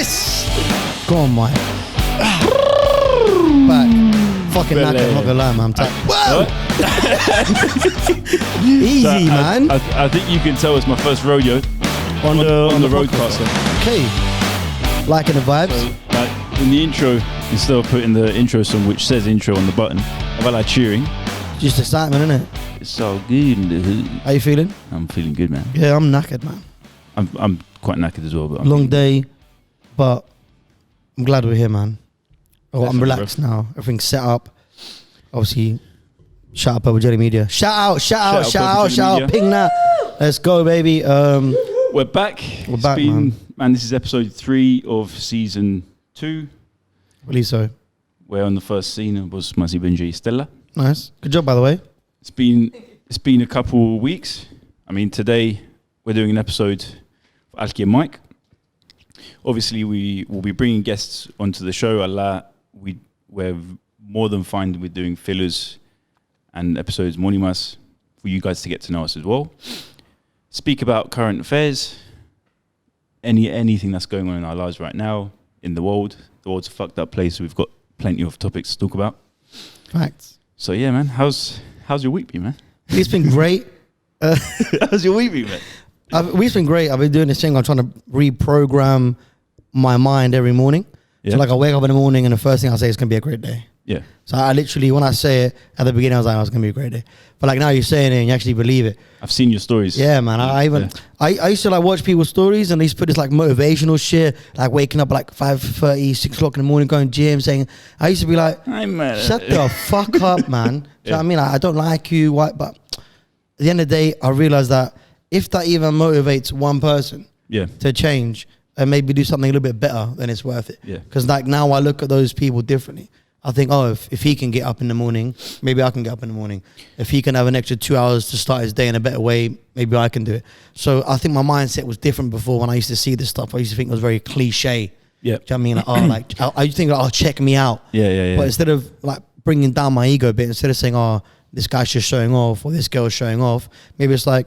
Yes! Go on, Mike. Back. Fucking knackered, I'm not gonna lie, man. I'm tired. Whoa! Easy, man. I think you can tell it's my first rodeo on the roadcaster. Okay. Liking the vibes? So, like, in the intro, instead of putting the intro song which says intro on the button, I felt like cheering. Just excitement, innit? It's so good in the hood. How you feeling? I'm feeling good, man. Yeah, I'm knackered, man. I'm quite knackered as well. But Long day, but I'm glad we're here, man. Oh, I'm relaxed now. Everything's set up. Obviously, shout out Purple Jelly Media. Shout out, ping that. Let's go, baby. We're back. We're back, man. This is episode 3 of season 2. I believe so. Where on the first scene was Masi Benji Stella. Nice. Good job, by the way. It's been a couple weeks. I mean, today we're doing an episode for Alki and Mike. Obviously, we will be bringing guests onto the show. We're more than fine with doing fillers and episodes monimas for you guys to get to know us as well. Speak about current affairs, anything that's going on in our lives right now, in the world. The world's a fucked up place. So we've got plenty of topics to talk about. Facts. So yeah, man, how's your week been, man? It's been great. How's your week been, man? We've been great. I've been doing this thing. I'm trying to reprogram my mind every morning. Yeah. So like I wake up in the morning and the first thing I say is going to be a great day. Yeah. So I literally, when I say it at the beginning, I was like, oh, it's going to be a great day. But like now you're saying it and you actually believe it. I've seen your stories. Yeah, man. I used to like watch people's stories and they used to put this like motivational shit, like waking up at like 5:30, 6 o'clock in the morning, going gym, saying, I used to be like, shut the fuck up, man. Do you know what I mean? Like, I don't like you, but at the end of the day, I realized that if that even motivates one person to change and maybe do something a little bit better, then it's worth it. Yeah. Because like now I look at those people differently. I think, oh, if he can get up in the morning, maybe I can get up in the morning. If he can have an extra 2 hours to start his day in a better way, maybe I can do it. So I think my mindset was different before when I used to see this stuff. I used to think it was very cliche. Yeah. Do you know what I mean? Like, oh, like, I used to think, like, oh, check me out. Yeah. But instead of like bringing down my ego a bit, instead of saying, oh, this guy's just showing off or this girl's showing off, maybe it's like,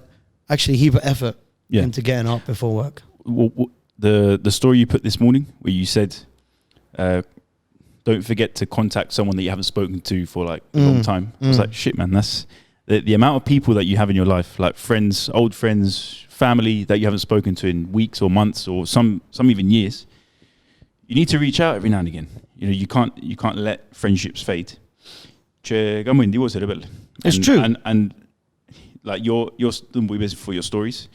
actually he put effort into getting up before work. The story you put this morning where you said, don't forget to contact someone that you haven't spoken to for like a long time. I was like, shit, man, that's the amount of people that you have in your life, like friends, old friends, family that you haven't spoken to in weeks or months or some even years. You need to reach out every now and again. You know, you can't let friendships fade. It's true. And like you're busy for your stories.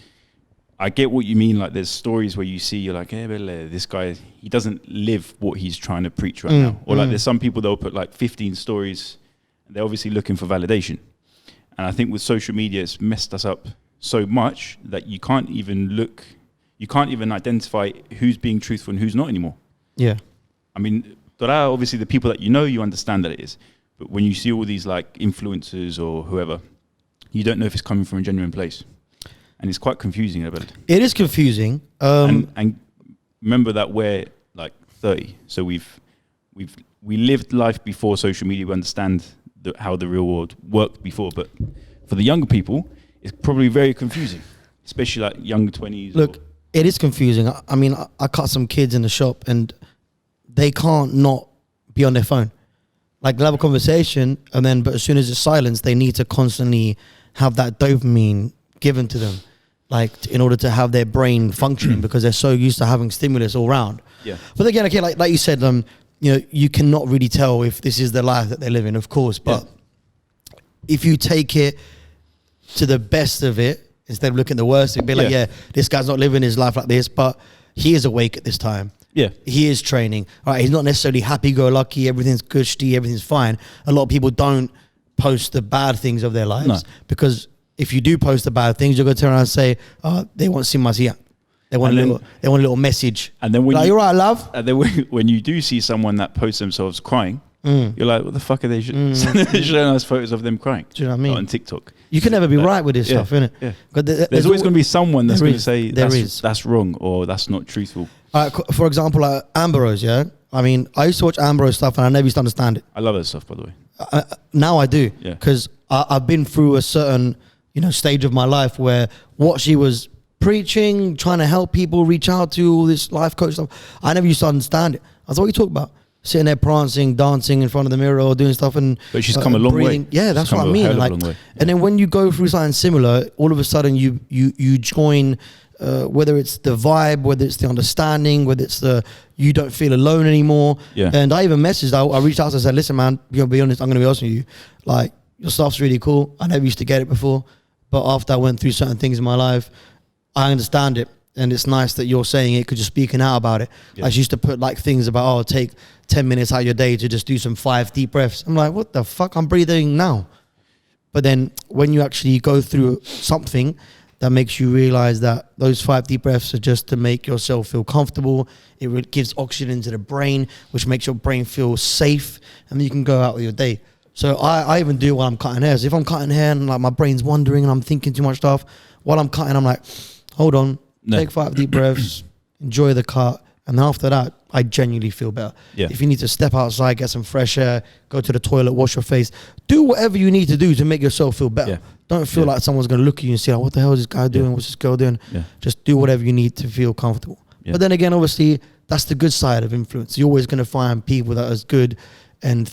I get what you mean. Like there's stories where you see, you're like, hey, this guy, he doesn't live what he's trying to preach right now. Or like there's some people that'll put like 15 stories and they're obviously looking for validation. And I think with social media, it's messed us up so much that you can't even identify who's being truthful and who's not anymore. Yeah. I mean, obviously the people that you know, you understand that it is. But when you see all these like influencers or whoever, you don't know if it's coming from a genuine place. And it's quite confusing a bit. It is confusing. And remember that we're like 30, so we lived life before social media. We understand how the real world worked before. But for the younger people, it's probably very confusing, especially like younger 20s. Look, it is confusing. I mean, I cut some kids in the shop and they can't not be on their phone. Like they'll have a conversation but as soon as it's silence, they need to constantly have that dopamine given to them, like in order to have their brain functioning because they're so used to having stimulus all around. Yeah. But again, okay, like you said, you know, you cannot really tell if this is the life that they're living, of course. But if you take it to the best of it instead of looking at the worst, it'd be like, this guy's not living his life like this, but he is awake at this time. Yeah. He is training. All right. He's not necessarily happy-go-lucky. Everything's cushy. Everything's fine. A lot of people don't post the bad things of their lives because if you do post the bad things, you're going to turn around and say, they want Simasia. They want a little message. And then when you're right, love. And then when you do see someone that posts themselves crying, you're like, what the fuck are they showing us photos of them crying? Do you know what I mean? On TikTok. You can never be right with this stuff, innit? Yeah. There's always going to be someone that's going to say that's wrong or that's not truthful. For example, Amber Rose, I mean, I used to watch Amber Rose stuff and I never used to understand it. I love that stuff, by the way. Now I do. Because I've been through a certain stage of my life where what she was preaching, trying to help people, reach out to all this life coach stuff. I never used to understand it. I was like, what are you talking about? Sitting there prancing, dancing in front of the mirror or doing stuff and But she's come a long way. Yeah, that's She's what I come a mean. hell of a Like, long way. and then when you go through something similar, all of a sudden you join, whether it's the vibe, whether it's the understanding, whether it's the you don't feel alone anymore. Yeah. And I even messaged, I reached out and said, listen, man, you're gonna be honest, I'm gonna be honest with you. Like, your stuff's really cool. I never used to get it before, but after I went through certain things in my life, I understand it. And it's nice that you're saying it because you're speaking out about it. Yeah. I used to put like things about, take 10 minutes out of your day to just do some 5 deep breaths. I'm like, what the fuck? I'm breathing now. But then when you actually go through something that makes you realize that those 5 deep breaths are just to make yourself feel comfortable. It gives oxygen to the brain, which makes your brain feel safe. And then you can go out with your day. So I even do while I'm cutting hair. So if I'm cutting hair and like my brain's wandering and I'm thinking too much stuff, while I'm cutting, I'm like, hold on. No. Take 5 deep breaths, enjoy the cut, and after that, I genuinely feel better. Yeah. If you need to step outside, get some fresh air, go to the toilet, wash your face, do whatever you need to do to make yourself feel better. Yeah. Don't feel Yeah. like someone's going to look at you and say, like, what the hell is this guy doing? Yeah. What's this girl doing? Yeah. Just do whatever you need to feel comfortable. Yeah. But then again, obviously, that's the good side of influence. You're always going to find people that are good and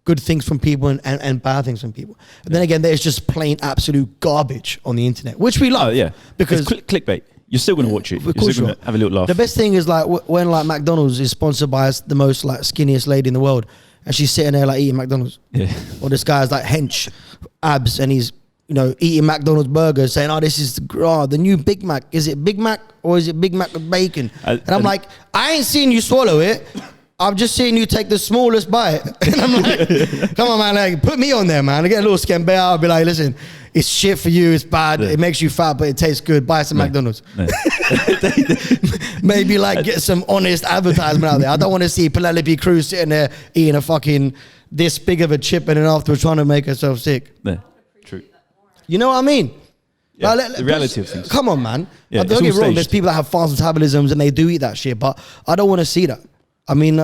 good things from people and bad things from people. And then again, there's just plain absolute garbage on the internet, which we love. Oh yeah, Because it's clickbait. You're still going to watch it. Of You're course still you going to have a little laugh. the best thing is like when like McDonald's is sponsored by the most like skinniest lady in the world, and she's sitting there like eating McDonald's, Yeah. or this guy's like hench, abs, and he's eating McDonald's burgers, saying, "Oh, this is the new Big Mac. Is it Big Mac or is it Big Mac with bacon?" And I'm like, I ain't seen you swallow it. I've just seen you take the smallest bite. And I'm like, come on, man, like, put me on there, man. I get a little scambe. I'll be like, listen, it's shit for you. It's bad. Yeah. It makes you fat, but it tastes good. Buy some McDonald's. No. Maybe like get some honest advertisement out there. I don't want to see Penelope Cruz sitting there eating a fucking this big of a chip and then afterwards trying to make herself sick. No. True. You know what I mean? Yeah, Like, the reality of things. Come on, man. Yeah, Don't it's get all me wrong. There's staged. people that have fast metabolisms and they do eat that shit, but I don't want to see that. I mean,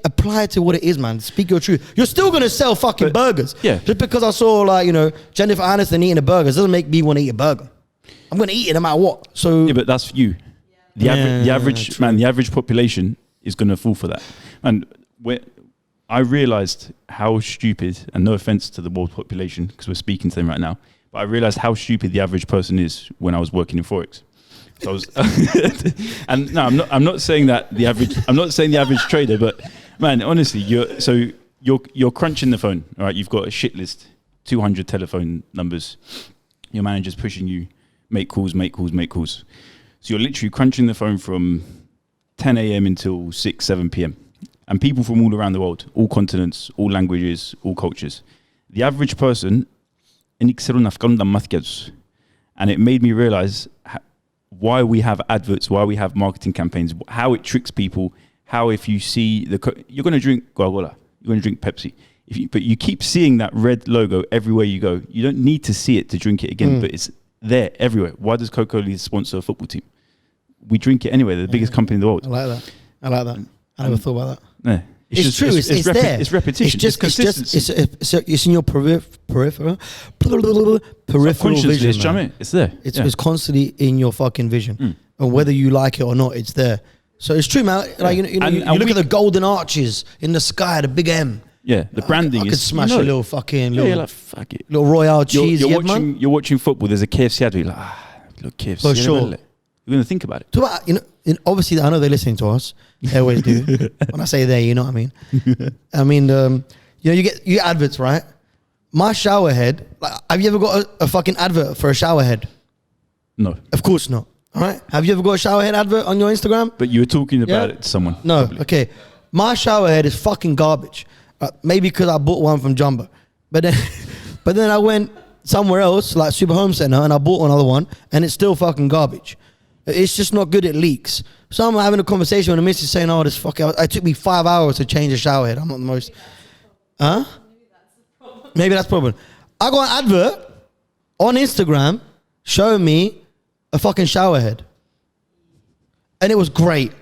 apply it to what it is, man. Speak your truth. You're still gonna sell fucking burgers. yeah. Just because I saw like Jennifer Aniston eating a burger doesn't make me want to eat a burger. I'm gonna eat it no matter what. So Yeah, but that's you. The average true. man, the average population is going to fall for that. And I realized how stupid, and no offense to the world population because we're speaking to them right now, but I realized how stupid the average person is when I was working in Forex. So I was, and no, I'm not saying that the average. I'm not saying the average trader, but man, honestly, you're crunching the phone. All right, you've got a shit list, 200 telephone numbers. Your manager's pushing you, make calls. So you're literally crunching the phone from 10 a.m. until 6, 7 p.m. And people from all around the world, all continents, all languages, all cultures. The average person, and it made me realize why we have adverts, why we have marketing campaigns, how it tricks people, how if you see you're going to drink Coca-Cola, you're going to drink Pepsi. But you keep seeing that red logo everywhere you go. You don't need to see it to drink it again, but it's there everywhere. Why does Coca-Cola sponsor a football team? We drink it anyway. They're the biggest company in the world. I like that. I never thought about that. No, It's true. It's there. It's repetition. It's just consistency. it's in your peripheral Subconsciously, vision. Man. it's there. It's constantly in your fucking vision, and whether you like it or not, it's there. So it's true, man. Like you look at the golden arches in the sky, the big M. Yeah, the branding I could is. smash a little fucking you're like fuck it. little Royale cheese. You're watching football. There's a KFC ad. You're like, look KFC. For sure. You're gonna think about it. So obviously, I know they're listening to us. They always do. When I say they, you know what I mean. I mean, you get adverts, right? My shower head. Like, have you ever got a fucking advert for a shower head? No, Of course not. All right. Have you ever got a shower head advert on your Instagram? but you were talking about Yeah. it to someone. No. probably. Okay. My shower head is fucking garbage. Maybe because I bought one from Jumbo, but then I went somewhere else like Super Home Center and I bought another one and it's still fucking garbage. It's just not good. It leaks. So I'm having a conversation with the missus saying, "Oh, this fucking. It took me 5 hours to change a shower head. I'm not the most. Huh? Maybe that's the problem. I got an advert on Instagram showing me a fucking shower head, and it was great.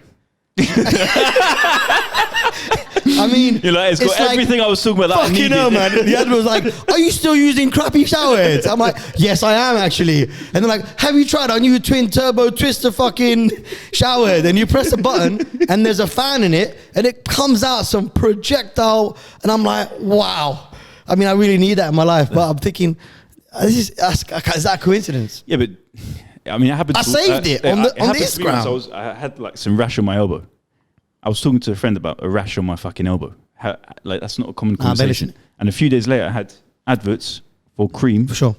I mean, You're like, it's got like, everything I was talking about that I fucking needed. hell, man. The advert was like, are you still using crappy shower heads? I'm like, yes, I am actually. And they're like, have you tried our new twin turbo twister fucking shower head? And you press a button and there's a fan in it and it comes out some projectile. And I'm like, wow. I mean, I really need that in my life. But I'm thinking, is that a coincidence? Yeah, but I mean, it happened. I saved it on the happened to me once. Instagram. I had like some rash on my elbow. I was talking to a friend about a rash on my fucking elbow. Like that's not a common conversation. And a few days later, I had adverts for cream For sure.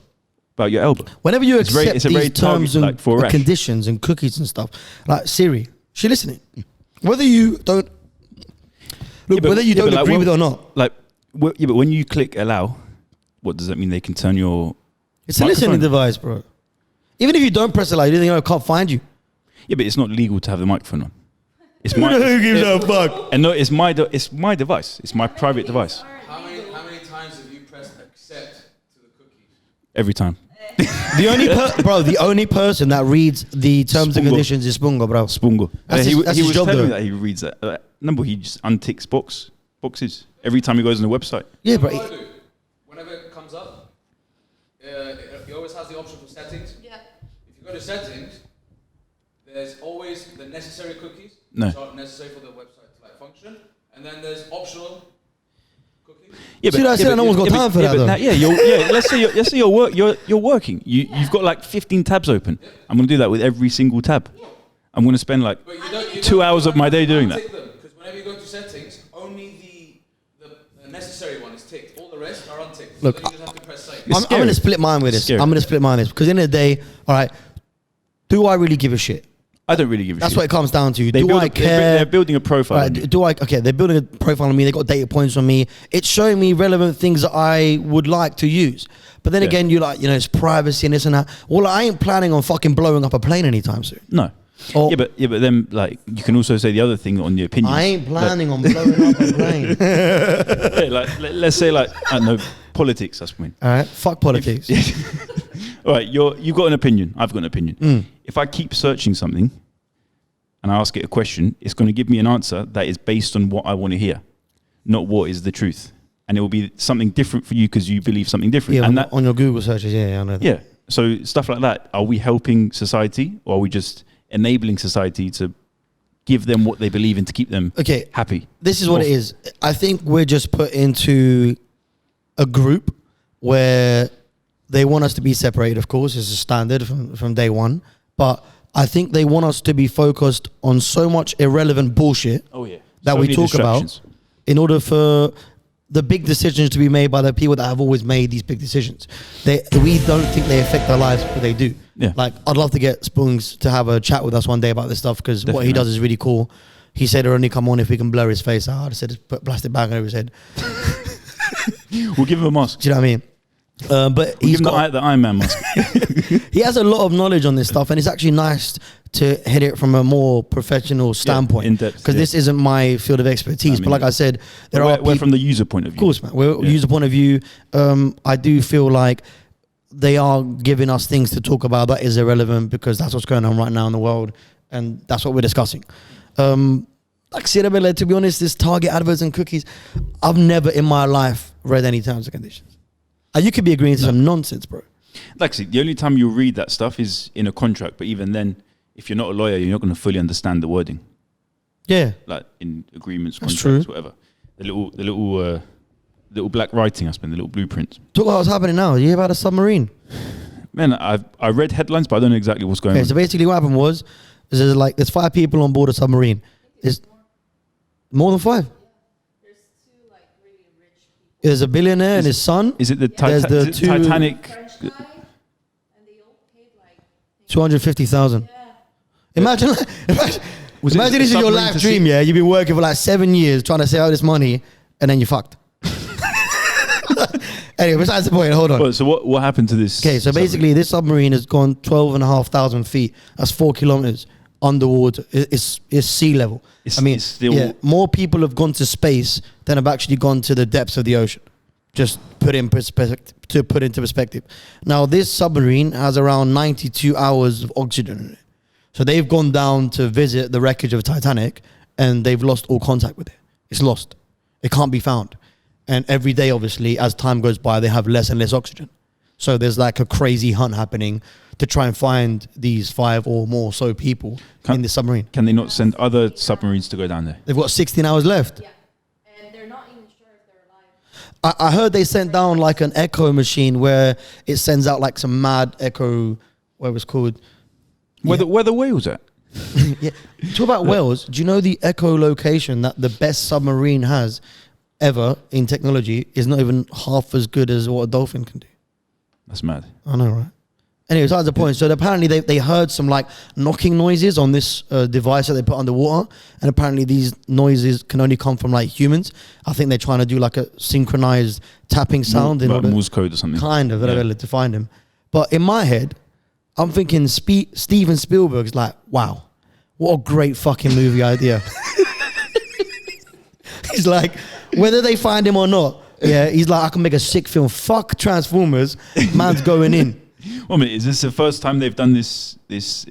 about your elbow. Whenever you It's very- accept it's a very these terms target, and like, for a rash. conditions and cookies and stuff, like Siri, she listening. Whether you don't look, whether you don't like, agree with it or not, Like, yeah, but when you click allow, what does that mean? They can turn your it's a listening microphone? device, bro. Even if you don't press it, like you think I can't find you. Yeah, but it's not legal to have the microphone on. It's my Who gives a fuck? and no, it's my device. It's my private device. How many times have you pressed accept to the cookies? Every time. The only person that reads the terms and Spungo. conditions is Spungo, bro. Spungo. That's he his- that's he his was job, telling me though. that he reads that. Number he just unticks boxes every time he goes on the website. Yeah, What bro. do I do? Whenever it comes up, it always has the option for settings. Yeah. If you go to settings, there's always the necessary cookies, No. which are necessary for the website to like function, and then there's optional cookies. Yeah, See, I said no one's got time for that, though. Let's say you're working. You've got like 15 tabs open. I'm gonna do that with every single tab. I'm gonna spend like But you don't, 2 hours of my day doing that. Because whenever you go to settings, only the necessary one is ticked. All the rest are unticked. Look, so you just have to press save. It's I'm scary. going to split mine with this. Scary. I'm going to split mine with this because in the end of the day, all right, do I really give a shit? I don't really give a That's shit. what it comes down to. They Do build I a- care? They're building a profile. on you. Right, okay, they're building a profile on me. They got data points on me. It's showing me relevant things that I would like to use. But then Yeah. again, you're like, it's privacy and this and that. Well, I ain't planning on fucking blowing up a plane anytime soon. No. Or- Yeah, but then like you can also say the other thing on the opinions. I ain't planning on blowing up a plane. Let's say like I don't know politics. That's what I mean. All right, fuck politics. All right, you've got an opinion. I've got an opinion. Mm. If I keep searching something and I ask it a question, it's going to give me an answer that is based on what I want to hear, not what is the truth. And it will be something different for you because you believe something different. Yeah, and on your Google searches, yeah, I know that. yeah. So stuff like that. Are we helping society, or are we just enabling society to give them what they believe in to keep them Okay, happy? this is what it is. I think we're just put into a group where they want us to be separated, of course, it's a standard from day one. But I think they want us to be focused on so much irrelevant bullshit Oh yeah. that we talk about in order for the big decisions to be made by the people that have always made these big decisions. We don't think they affect our lives, but they do. Yeah. Like, I'd love to get Spoons to have a chat with us one day about this stuff because what he Definitely. does is really cool. He said it'll only come on if we can blur his face out. I said, just put a plastic bag over his head. We'll give him a mask. Do you know what I mean? But We'll he's give him got, the Iron Man mask. he has a lot of knowledge on this stuff, and it's actually nice to hit it from a more professional standpoint. in depth, Because yeah. this isn't my field of expertise. I mean, but like I said, there are we're people, from the user point of view. of course, man. We're Yeah. user point of view. I do feel like they are giving us things to talk about that is irrelevant because that's what's going on right now in the world, and that's what we're discussing. Like Sirabella, to be honest, this Target adverts and cookies, I've never in my life read any terms and conditions. And you could be agreeing to some nonsense, bro. Like I said, the only time you'll read that stuff is in a contract. But even then, if you're not a lawyer, you're not going to fully understand the wording, Yeah. like in agreements, That's contracts, true. whatever. The little black writing, I spend the little blueprints. Talk about what's happening now. You hear about a submarine? Man, I read headlines, but I don't know exactly what's going Okay, on. so basically what happened was there's 5 people on board a submarine. There's more than 5. There's two like really rich people. There's a billionaire and his son, Is it the, There's the is it two- Titanic? French guy, and they all paid like 250,000. yeah. Imagine, Was it imagine a this is your submarine life to dream, sea? yeah? You've been working for like 7 years trying to save all this money and then you fucked. Anyway, besides the point, hold on. Well, so what happened to this? Okay, so basically this submarine has gone 12,500 feet. That's 4 kilometers underwater. It's sea level. It's- I mean, it's still- yeah, more people have gone to space than have actually gone to the depths of the ocean. Just put in perspective, to put into perspective. Now, this submarine has around 92 hours of oxygen in it. So they've gone down to visit the wreckage of Titanic and they've lost all contact with it. It's lost. It can't be found. And every day, obviously, as time goes by, they have less and less oxygen. So there's like a crazy hunt happening to try and find these 5 or more so people in the submarine. Can they not send other submarines to go down there? They've got 16 hours left. Yeah. And they're not even sure if they're alive. I heard they sent down like an echo machine where it sends out like some mad echo, what it was called. Where the whales at? Yeah. Talk about whales. Do you know the echolocation that the best submarine has ever in technology is not even half as good as what a dolphin can do? That's mad. I know, right? Anyway, besides the point. So apparently they heard some like knocking noises on this device that they put underwater, and apparently these noises can only come from like humans. I think they're trying to do like a synchronized tapping sound in Like order, Morse code or something. kind of, Yeah. to find him. But in my head, I'm thinking Steven Spielberg's like, wow, what a great fucking movie idea. He's like, whether they find him or not, yeah, he's like, I can make a sick film. Fuck Transformers, man's going in. Well, I mean, is this the first time they've done this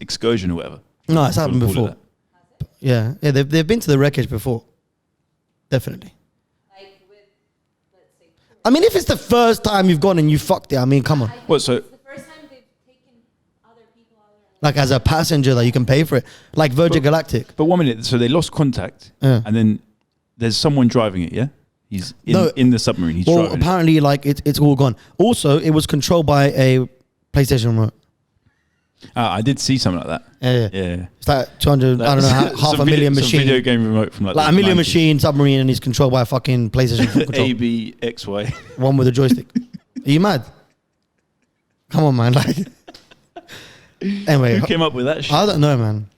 excursion or whatever? No, it's happened Call it before. that. Yeah, they've been to the wreckage before. Definitely. Like with, let's say, tours. I mean, if it's the first time you've gone and you fucked it, I mean, come on. I think What, so- it's the first time they've taken other people out there. Like as a passenger that you can pay for it. Like Virgin Galactic. But 1 minute, so they lost contact, Yeah. and then there's someone driving it, yeah? He's in the submarine, he's Well, driving it. apparently, like, it's all gone. Also, it was controlled by a PlayStation remote. I did see something like that. Yeah. Yeah. It's like 200, I don't know, half Some a million some machine. video game remote from like Like the a million 90s. machine submarine, and he's controlled by a fucking PlayStation full control. A, B, X, Y. One with a joystick. Are you mad? Come on, man. Like, anyway, Who came up with that shit? I don't know, man.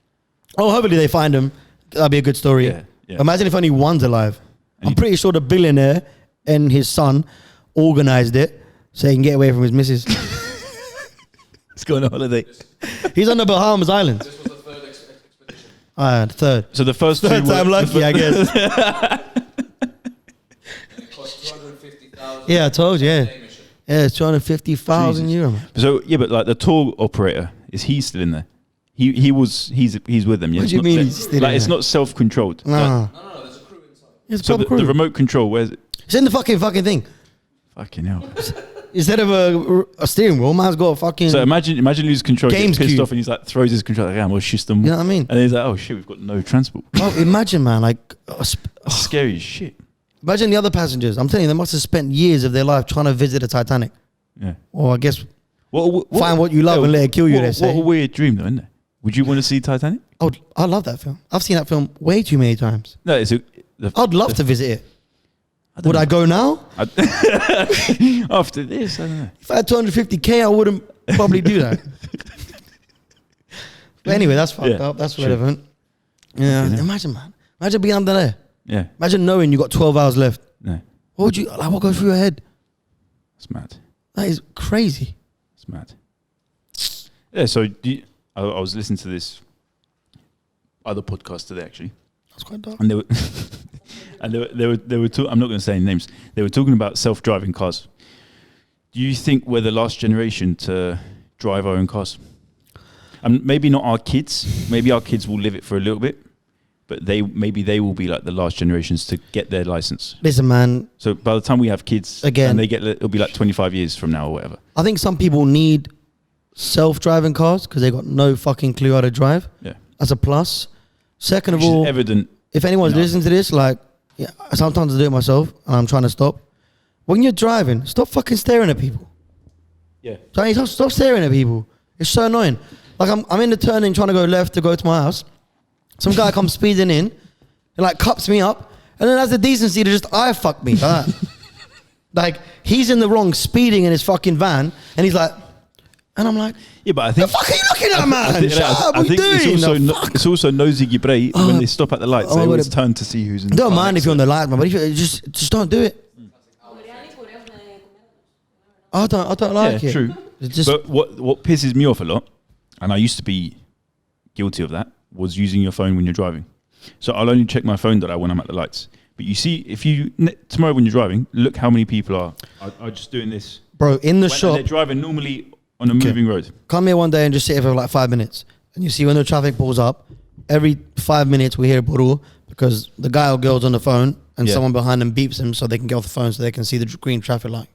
Oh, hopefully they find him. That'd be a good story. Yeah, yeah. Imagine if only one's alive. And I'm pretty sure the billionaire and his son organized it so he can get away from his missus. Let's go on a holiday. He's on the Bahamas Islands. This was the third expedition. Third. So the first Third two were, time lucky, I guess. And it cost 250,000. Yeah, I told you, yeah. Day mission. Yeah, it's 250,000 Jesus. euro, man. So yeah, but like the tour operator, is he still in there? He's with them. Yeah. What It's do you not- mean like- he's still like in it's there? not self-controlled. No. Like, No, there's a crew inside. It's so proper the crew. remote control, where's it? It's in the fucking thing. Fucking hell. Instead of a steering wheel, man's got a fucking... So imagine losing control, Games gets pissed cube. off, and he's like throws his control like, "Yeah, we'll shoot them." You know what I mean? And he's like, "Oh shit, we've got no transport." Oh, imagine, man, like... Scary as shit. Imagine the other passengers. I'm telling you, they must have spent years of their life trying to visit the Titanic. Yeah. Or I guess What, find what you love and let it kill you, What, they say. what a weird dream, though, isn't it? Would you want to see Titanic? I love that film. I've seen that film way too many times. No, it's I'd love to visit it. don't Would know. I go now? After this, I don't know. If I had 250K, I wouldn't probably do that. But anyway, that's fucked Yeah, up. That's sure. relevant. Yeah, Fucking hell. imagine, man. Imagine being under there. Yeah, Imagine knowing you got 12 hours left. no, What would you, like, what goes through your head? it's mad. That is crazy. It's mad. Yeah, so I was listening to this other podcast today, actually, That's quite dark. and they were, they were I'm not going to say any names. They were talking about self-driving cars. Do you think we're the last generation to drive our own cars? Maybe not our kids. Maybe our kids will live it for a little bit, but maybe they will be like the last generations to get their license. Listen, man, So by the time we have kids, Again- and it'll be like 25 years from now or whatever. I think some people need self-driving cars because they got no fucking clue how to drive. Yeah, That's a plus. Second of which is all, evident. if anyone's No. listening to this, like, yeah, sometimes I do it myself and I'm trying to stop. When you're driving, stop fucking staring at people. Yeah, Stop staring at people. It's so annoying. Like I'm in the turning trying to go left to go to my house. Some guy comes speeding in and like cups me up and then has the decency to just eye fuck me. Like, that. Like he's in the wrong speeding in his fucking van and he's like, and I'm like, yeah, but I the think fuck are you looking at, man? Shut up, I what you think doing? it's also nosy gibrei when they stop at the lights. oh They my always God. turn to see who's in the Don't car mind next if you're on to the lights, man, but if you just don't do it. I don't like Yeah, it. true. It's just But what pisses me off a lot, and I used to be guilty of that, was using your phone when you're driving. So I'll only check my phone when I'm at the lights. But you see, tomorrow when you're driving, look how many people are just doing this. bro in the And shop. they're driving normally on a moving road. Come here one day and just sit here for like 5 minutes. And you see when the traffic pulls up, every 5 minutes we hear Buru, because the guy or girl's on the phone and Yeah. someone behind them beeps him so they can get off the phone so they can see the green traffic light.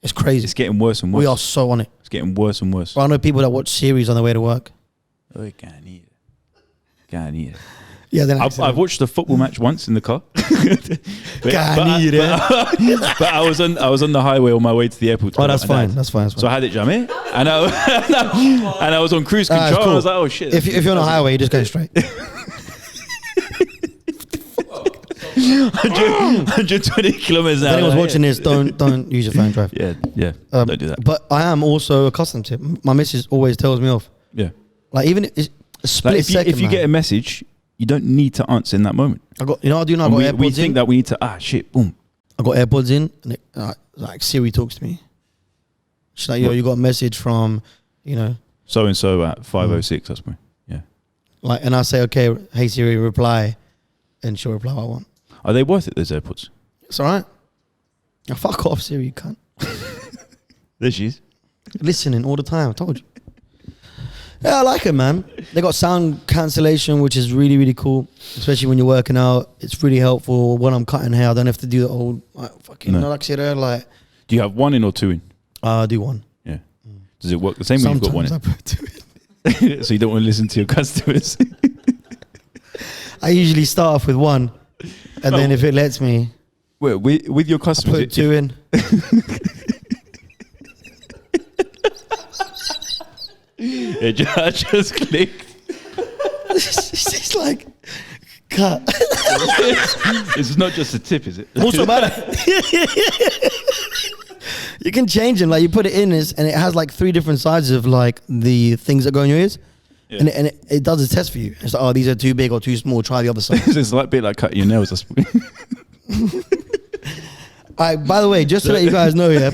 It's crazy. It's getting worse and worse. We are so on it. It's getting worse and worse. But I know people that watch series on their way to work. Oh, can't eat it. Can't eat it. Yeah, then I've watched a football match once in the car. but I was on the highway on my way to the airport. Oh, that's fine. That's fine. So I had it jammed, and I was on cruise control. Cool. And I was like, oh shit. If you're on a highway, you just go straight. 120 kilometers an If hour. anyone's watching this, don't use your phone drive. Yeah, don't do that. But I am also accustomed to it. My missus always tells me off. Yeah. Like even it's a split Like second. if you get a message, you don't need to answer in that moment. I got, you know, what I do now. I And got we AirPods in. think that we need to shit, boom. I got AirPods in, and it, like Siri talks to me. She's like, "Yo, you got a message from, you know, So and so at 5:06. That's me. Yeah. like," and I say, "Okay, hey Siri, reply," and she'll reply what I want. Are they worth it? Those AirPods? It's all right. Now, fuck off, Siri, you cunt. There she is. Listening all the time. I told you. Yeah, I like it, man. They got sound cancellation, which is really, really cool. Especially when you're working out. It's really helpful. When I'm cutting hair, I don't have to do the old fucking No. like shit there. Like, Do you have one in or two in? I do one. Yeah. Does it work the same when you've got one Sometimes I put two in. in? So you don't want to listen to your customers. I usually start off with one, and then if it lets me, Well, with your I customers, put two in. I just clicked. It's like cut. It's not just a tip, is it? Also about it. You can change them. Like you put it in this, and it has like 3 different sizes of like the things that go in your ears, Yeah. and it does a test for you. It's like, oh, these are too big or too small. Try the other side. It's like a bit like cutting your nails. I suppose. All right. By the way, just to let you guys know, yeah,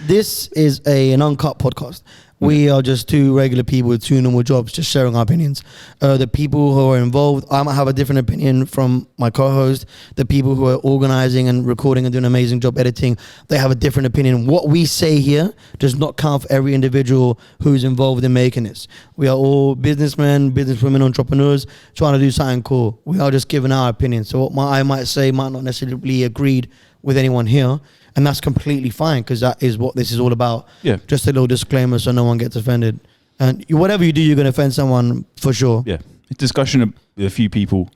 this is an uncut podcast. We are just 2 regular people with 2 normal jobs, just sharing our opinions. The people who are involved, I might have a different opinion from my co-host. The people who are organizing and recording and doing an amazing job editing, they have a different opinion. What we say here does not count for every individual who's involved in making this. We are all businessmen, businesswomen, entrepreneurs, trying to do something cool. We are just giving our opinion. So what I might say might not necessarily be agreed with anyone here. And that's completely fine, because that is what this is all about. Yeah. Just a little disclaimer so no one gets offended. And whatever you do, you're going to offend someone for sure. Yeah. It's discussion with a few people.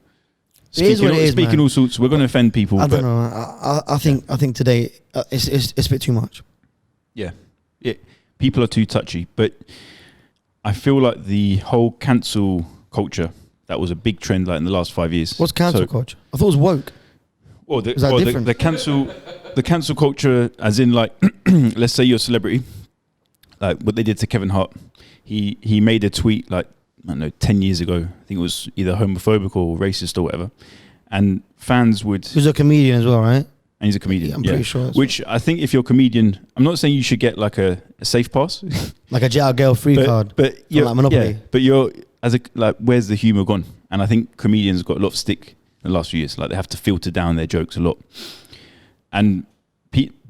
It is what it is, Speaking man. all sorts. We're going to offend people. I but don't know. I think today it's a bit too much. Yeah. People are too touchy. But I feel like the whole cancel culture, that was a big trend like in the last 5 years. What's cancel So- culture? I thought it was woke. Well, Is that different? the cancel culture, as in like, let's say you're a celebrity, like what they did to Kevin Hart. He made a tweet like, I don't know, 10 years ago. I think it was either homophobic or racist or whatever. And fans would, He was a comedian as well, right? and he's a comedian. Yeah, I'm pretty sure that's Which I think if you're a comedian, I'm not saying you should get like a safe pass, Like a jail girl free card. but for you're, like Monopoly. yeah, but you're as a like, where's the humor gone? And I think comedians got a lot of stick in the last few years. Like they have to filter down their jokes a lot, and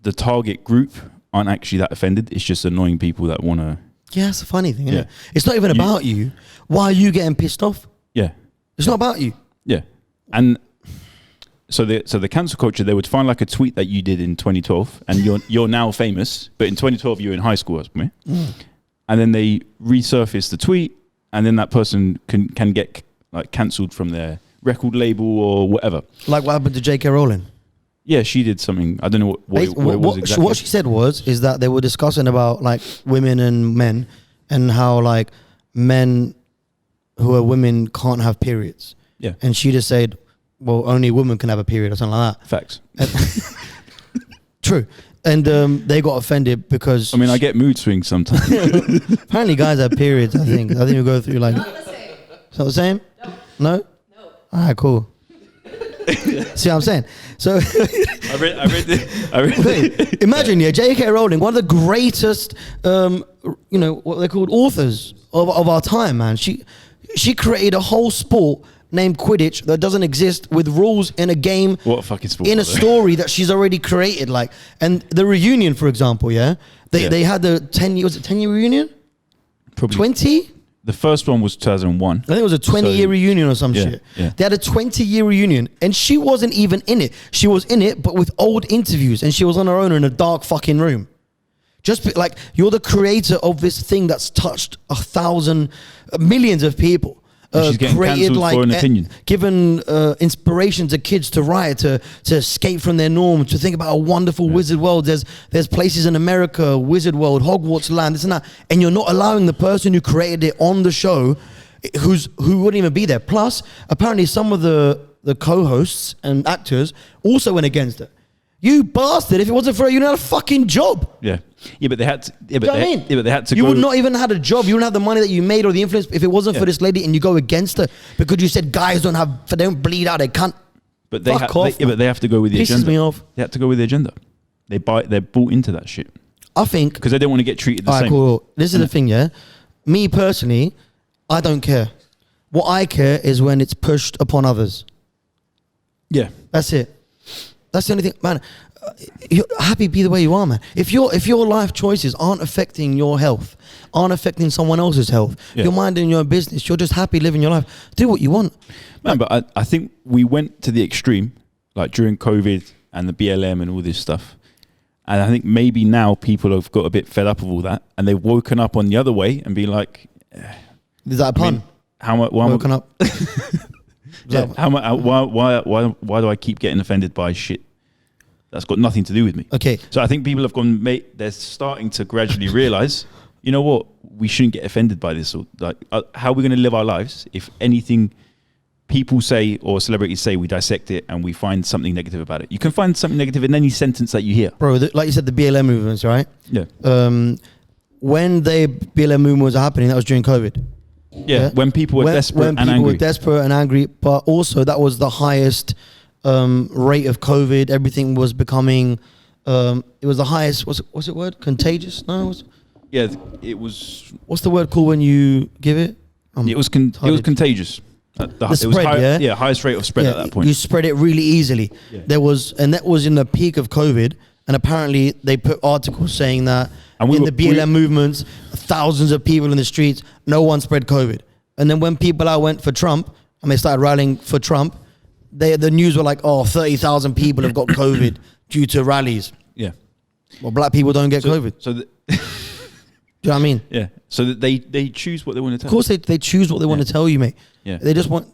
the target group aren't actually that offended. It's just annoying people that want to. Yeah, that's a funny thing, isn't Yeah. it? It's not even about you. Why are you getting pissed off? Yeah, It's not about you. yeah, and so the cancel culture, they would find like a tweet that you did in 2012, and you're now famous, but in 2012 you were in high school, or something. And then they resurface the tweet, and then that person can get like cancelled from their record label or whatever. Like what happened to J.K. Rowling. Yeah, she did something. I don't know what it was exactly. What she said is that they were discussing about like women and men, and how like men who are women can't have periods. Yeah, And she just said, well, only women can have a period or something like facts. that. True. And they got offended because I mean, I get mood swings sometimes. apparently guys have periods. I think we go through like. Not the same. Is that the same? No. No. All right, cool. See what I'm saying? So I read the imagine, J.K. Rowling, one of the greatest, what they're called, authors of our time, man. She created a whole sport named Quidditch that doesn't exist, with rules in a game, What a fucking sport. in a by the way. story that she's already created. Like, and the reunion, for example, Yeah. they had the 10 year reunion, Probably 20. the first one was 2001. I think it was a 20-year So- reunion or some Yeah, shit. yeah. They had a 20-year reunion, and she wasn't even in it. She was in it, but with old interviews, and she was on her own in a dark fucking room. Like, you're the creator of this thing that's touched millions of people. And she's getting cancelled for an opinion. Given inspiration to kids to write, to escape from their norm, to think about a wonderful wizard world. There's places in America, Wizard World, Hogwarts Land, this and that, and you're not allowing the person who created it on the show, who wouldn't even be there. Plus, apparently, some of the co-hosts and actors also went against it. You bastard! If it wasn't for her, you didn't have a fucking job. Yeah, but they had to. Yeah, Do you know what I mean? Yeah, but they had to. You go, would not even had a job. You wouldn't have the money that you made or the influence if it wasn't for Yeah. this lady, and you go against her because you said guys they don't bleed out. They can't. But they, Fuck off, but they have to go with the Pisses agenda. me off. They have to go with the agenda. They're bought into that shit I think. because they don't want to get treated the All right, same. cool. This is the thing, yeah. Me personally, I don't care. What I care is when it's pushed upon others. Yeah, That's it. That's the only thing, man. You're happy be the way you are, man. If your life choices aren't affecting your health, aren't affecting someone else's health, Yeah. you're minding your business, you're just happy living your life. Do what you want. man. But I think we went to the extreme, like during COVID and the BLM and all this stuff. And I think maybe now people have got a bit fed up of all that, and they've woken up on the other way and be like, Is that a I pun? mean, how much? Why, Woken up. yeah, how much? Why do I keep getting offended by shit that's got nothing to do with me? Okay. So I think people have gone, mate, they're starting to gradually realize, you know what, we shouldn't get offended by this. Or like, how are we going to live our lives if anything people say or celebrities say, we dissect it and we find something negative about it? You can find something negative in any sentence that you hear. Bro, like you said, the BLM movements, right? Yeah. When the BLM movement was happening, that was during COVID. Yeah. When people were desperate when and people angry. were desperate and angry, but also that was the highest rate of COVID. Everything was becoming, it was the highest, what's it word? Contagious? No, Yeah, it was. what's the word called when you give it? It was contagious. The spread, yeah? Highest rate of spread at that point. You spread it really easily. Yeah. That was in the peak of COVID, and apparently they put articles saying that And we in were- the BLM movements, thousands of people in the streets, no one spread COVID. And then when people out went for Trump and they started rallying for Trump, the news were like, oh, 30,000 people have got COVID due to rallies. Yeah. Well, black people don't get COVID. So Do you know what I mean? yeah. So that they choose what they want to tell. Of course, they choose what they want to tell you, mate. Yeah. They just want.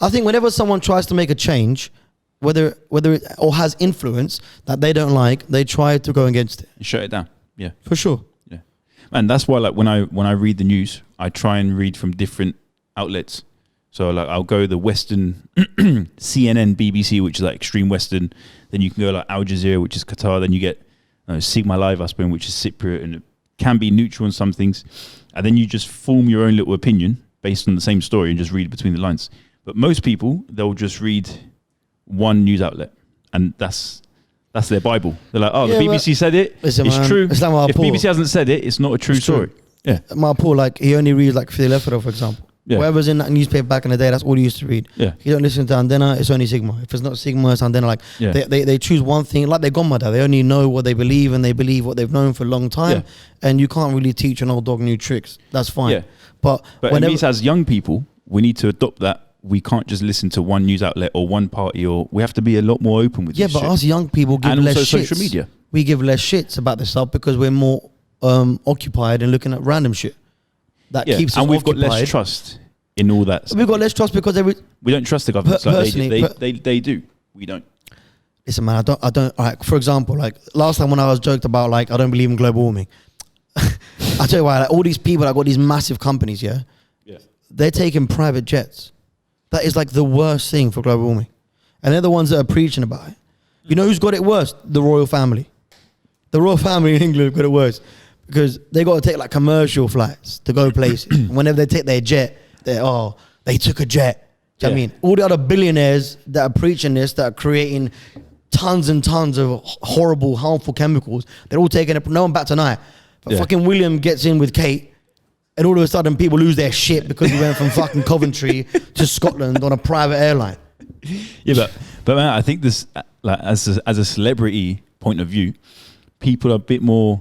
I think whenever someone tries to make a change, whether it or has influence that they don't like, they try to go against it. Shut it down. Yeah. For sure. Yeah. And that's why, like, when I read the news, I try and read from different outlets. So like I'll go the Western CNN, BBC, which is like extreme Western. Then you can go like Al Jazeera, which is Qatar. Then you get Sigma Live, I suppose, which is Cypriot, and it can be neutral on some things. And then you just form your own little opinion based on the same story and just read between the lines. But most people, they'll just read one news outlet, and that's their Bible. They're like, oh, Yeah, the BBC said it. listen, It's man, true. it's like my If Paul. BBC hasn't said it, it's not a true It's true. story. Yeah. My Paul, like, he only reads like Fidel Efero, for example. Yeah. Whatever's in that newspaper back in the day, that's all he used to read. Yeah. If you don't listen to Andena, it's only Sigma. If it's not Sigma, it's Andena. Like, Yeah. they choose one thing, like their godmother. They only know what they believe, and they believe what they've known for a long time. Yeah. And you can't really teach an old dog new tricks. That's fine. Yeah. But But at least as young people, we need to adopt that. We can't just listen to one news outlet or one party, or we have to be a lot more open with yeah, this but shit. us young people give And less also shits. social media. We give less shits about this stuff because we're more occupied and looking at random shit. That Yeah. keeps us And we've occupied. got less trust in all that. We've got less trust because We don't trust the government like personally, they do. We don't. listen, man, I don't. Like, for example, like last time when I was joked about, like, I don't believe in global warming. I tell you why, like, all these people that got these massive companies, yeah, they're taking private jets. That is like the worst thing for global warming, and they're the ones that are preaching about it. You know who's got it worse? The royal family. The royal family in England have got it worse because they got to take like commercial flights to go places. Whenever they take their jet, they took a jet. Do you know what I mean? All the other billionaires that are preaching this, that are creating tons and tons of horrible, harmful chemicals, they're all taking it. No one bat tonight. But fucking William gets in with Kate, and all of a sudden people lose their shit because we went from fucking Coventry to Scotland on a private airline. Yeah, but man, I think this, like, as a celebrity point of view, people are a bit more,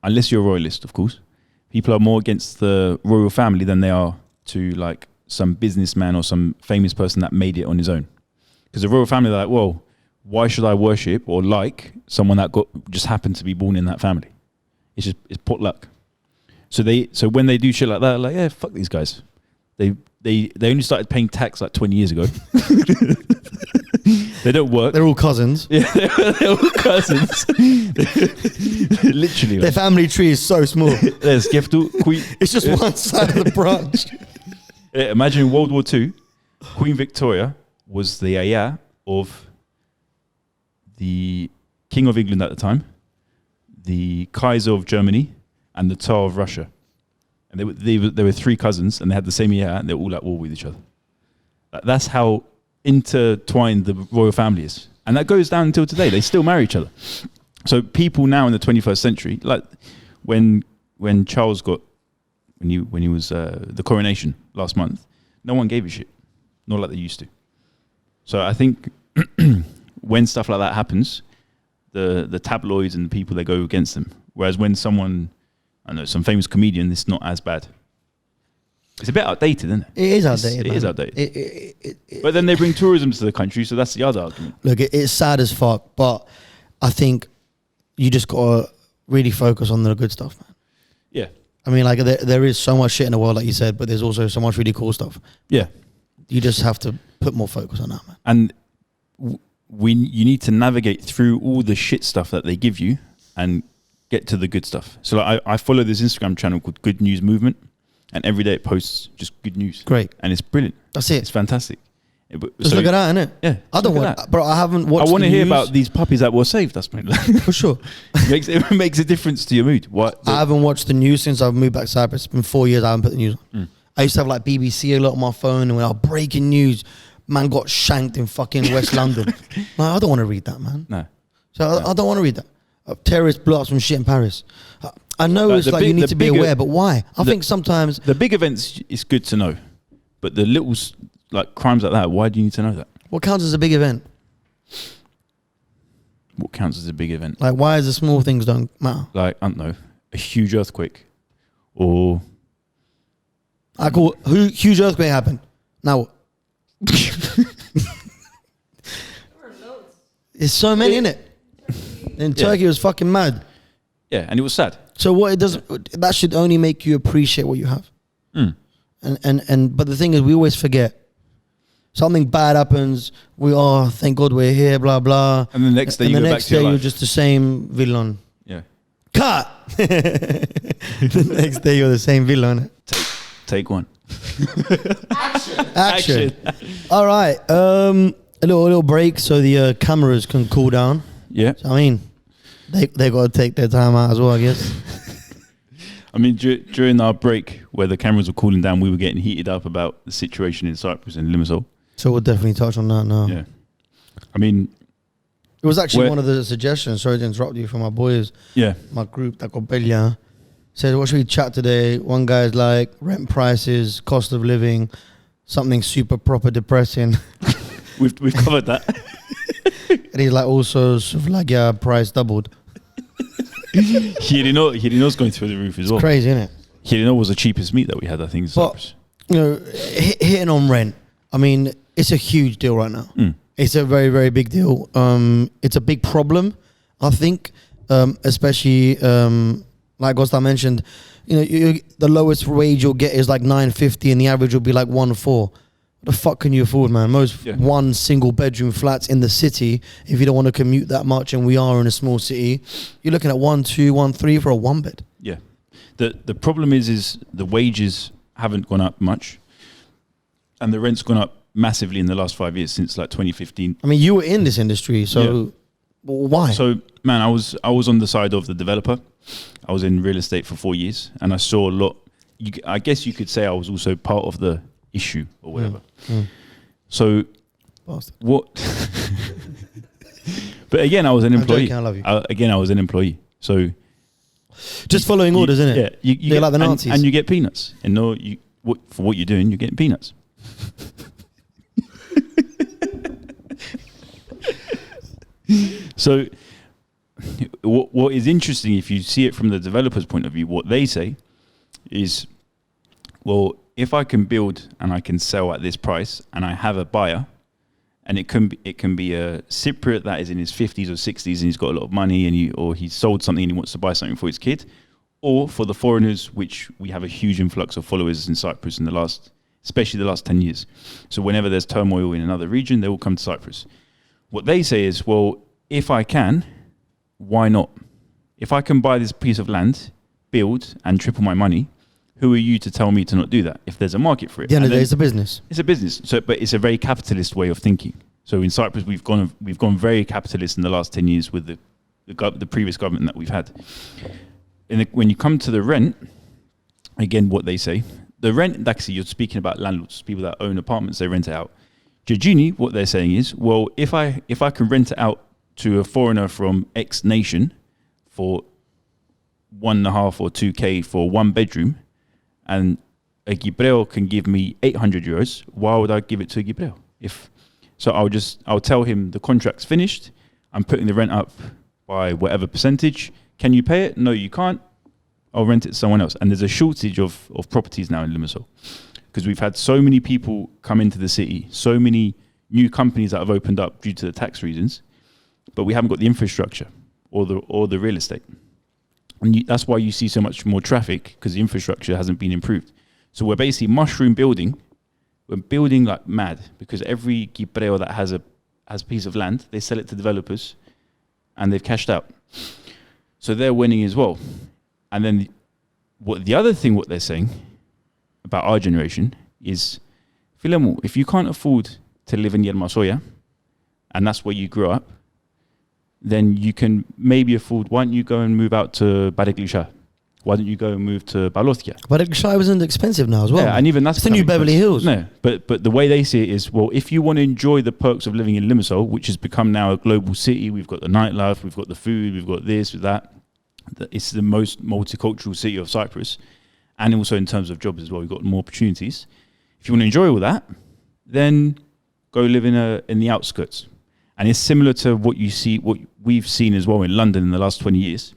unless you're a royalist, of course, people are more against the royal family than they are to like some businessman or some famous person that made it on his own. Because the royal family, they're like, well, why should I worship or like someone that just happened to be born in that family? It's potluck. So when they do shit like that, like, yeah, fuck these guys. They only started paying tax like 20 years ago. They don't work. They're all cousins. Yeah, they're all cousins. Literally. Their family tree is so small. There's Queen. It's just one side of the branch. Yeah, imagine in World War II, Queen Victoria was the ayah of the King of England at the time, the Kaiser of Germany, and the Tsar of Russia. And they were three cousins, and they had the same ayah, and they were all at war with each other. That's how intertwined the royal family is. And that goes down until today. They still marry each other. So people now in the 21st century, like when Charles got, when he was the coronation last month, no one gave a shit. Not like they used to. So I think when stuff like that happens, the tabloids and the people, they go against them. Whereas when someone, I don't know, some famous comedian, it's not as bad. It's a bit outdated, isn't it? It is outdated. It is outdated. But then they bring tourism to the country, so that's the other argument. Look, it's sad as fuck, but I think you just got to really focus on the good stuff, man. Yeah. I mean, like, there is so much shit in the world, like you said, but there's also so much really cool stuff. Yeah. You just have to put more focus on that, man. And you need to navigate through all the shit stuff that they give you and get to the good stuff. So like, I follow this Instagram channel called Good News Movement, and every day it posts just good news. Great. And it's brilliant. That's it. It's fantastic. Just look at that, innit? Yeah. I don't want, bro, I haven't watched I want to the hear news. about these puppies that were saved. That's my For sure. it makes a difference to your mood. I haven't watched the news since I've moved back to Cyprus. It's been 4 years I haven't put the news on. I used to have like BBC a lot on my phone, and when I was breaking news, man got shanked in fucking West London. Like, I don't want to read that, man. No. So I don't want to read that. Terrorists blew up some shit in Paris. I know Like it's like you need to be aware, but why? I think sometimes the big events is good to know, but the little like crimes like that, why do you need to know that? what counts as a big event? What counts as a big event? Like, why is the small things don't matter? Like, I don't know, a huge earthquake, or huge earthquake happened. Now what? There were loads. There's so many in it. In Turkey, it was fucking mad. yeah, and it was sad. So what it doesn't, that should only make you appreciate what you have. But the thing is, we always forget. Something bad happens. Thank God we're here, blah blah. And the next day you go back to your you're life. just the same villain. Yeah, Cut. The next day you're the same villain. take one. Action. All right. A little break so the cameras can cool down. Yeah, So, I mean, they got to take their time out as well, I guess. I mean, during our break where the cameras were cooling down, we were getting heated up about the situation in Cyprus and Limassol. So we'll definitely touch on that now. Yeah, I mean, It was actually one of the suggestions. Sorry to interrupt you, from my boys. yeah, My group, Tacopelia, said, what should we chat today? One guy's like, rent prices, cost of living, something super proper depressing. we've covered that. And he's like, also, sort of like, yeah, price doubled. Hirino's going through the roof as well. Crazy, isn't it? Hirino was the cheapest meat that we had, I think, in Cyprus. You know, hitting on rent, I mean, it's a huge deal right now. It's a very, very big deal. It's a big problem, I think, especially like Costa mentioned. You know, the lowest wage you'll get is like $9.50, and the average will be like $1.04. What the fuck can you afford, man? Most one single bedroom flats in the city, if you don't want to commute that much, and we are in a small city, you're looking at 1.2, 1.3 for a one bed. Yeah, the problem is the wages haven't gone up much, and the rent's gone up massively in the last 5 years since like 2015. I mean, you were in this industry, so why? So, man, I was on the side of the developer. I was in real estate for 4 years, and I saw a lot. I guess you could say I was also part of the issue or whatever. So, Bastard. what? But again, I was an employee. joking, I love you. Again, I was an employee. So, just following orders, isn't it? Yeah, They're get, like the Nazis. and you get peanuts. And for what you're doing, you're getting peanuts. So, what is interesting, if you see it from the developer's point of view, what they say is, well, if I can build and I can sell at this price and I have a buyer, and it can be a Cypriot that is in his 50s or 60s and he's got a lot of money or he's sold something and he wants to buy something for his kid, or for the foreigners, which we have a huge influx of followers in Cyprus in especially the last 10 years. So whenever there's turmoil in another region, they will come to Cyprus. What they say is, well, if I can, why not? If I can buy this piece of land, build and triple my money, who are you to tell me to not do that if there's a market for it? At the end of the day, it's a business. It's a business. So, but it's a very capitalist way of thinking. So in Cyprus, we've gone very capitalist in the last 10 years with the previous government that we've had. When you come to the rent, again, what they say, the rent, actually, you're speaking about landlords, people that own apartments, they rent it out. Giorgini, what they're saying is, well, if I can rent it out to a foreigner from X nation for 1.5 or 2K for 1 bedroom, and a Gibreo can give me 800 euros, why would I give it to a Gibreo? I'll tell him the contract's finished, I'm putting the rent up by whatever percentage. Can you pay it? No, you can't. I'll rent it to someone else. And there's a shortage of properties now in Limassol because we've had so many people come into the city, so many new companies that have opened up due to the tax reasons, but we haven't got the infrastructure or the real estate. And that's why you see so much more traffic, because the infrastructure hasn't been improved. So we're basically mushroom building. We're building like mad because every Gibreo that has a piece of land, they sell it to developers and they've cashed out. So they're winning as well. And then what they're saying about our generation is, Filemo, if you can't afford to live in Yermasoya, and that's where you grew up, then you can maybe afford, why don't you go and move out to Bareklisha? Why don't you go and move to Balostia? Bareklisha isn't expensive now as well. Yeah, and even that's it's the new Beverly Hills. No, but the way they see it is, well, if you want to enjoy the perks of living in Limassol, which has become now a global city, we've got the nightlife, we've got the food, we've got this, with that. It's the most multicultural city of Cyprus, and also in terms of jobs as well, we've got more opportunities. If you want to enjoy all that, then go live in the outskirts. And it's similar to what we've seen as well in London in the last 20 years.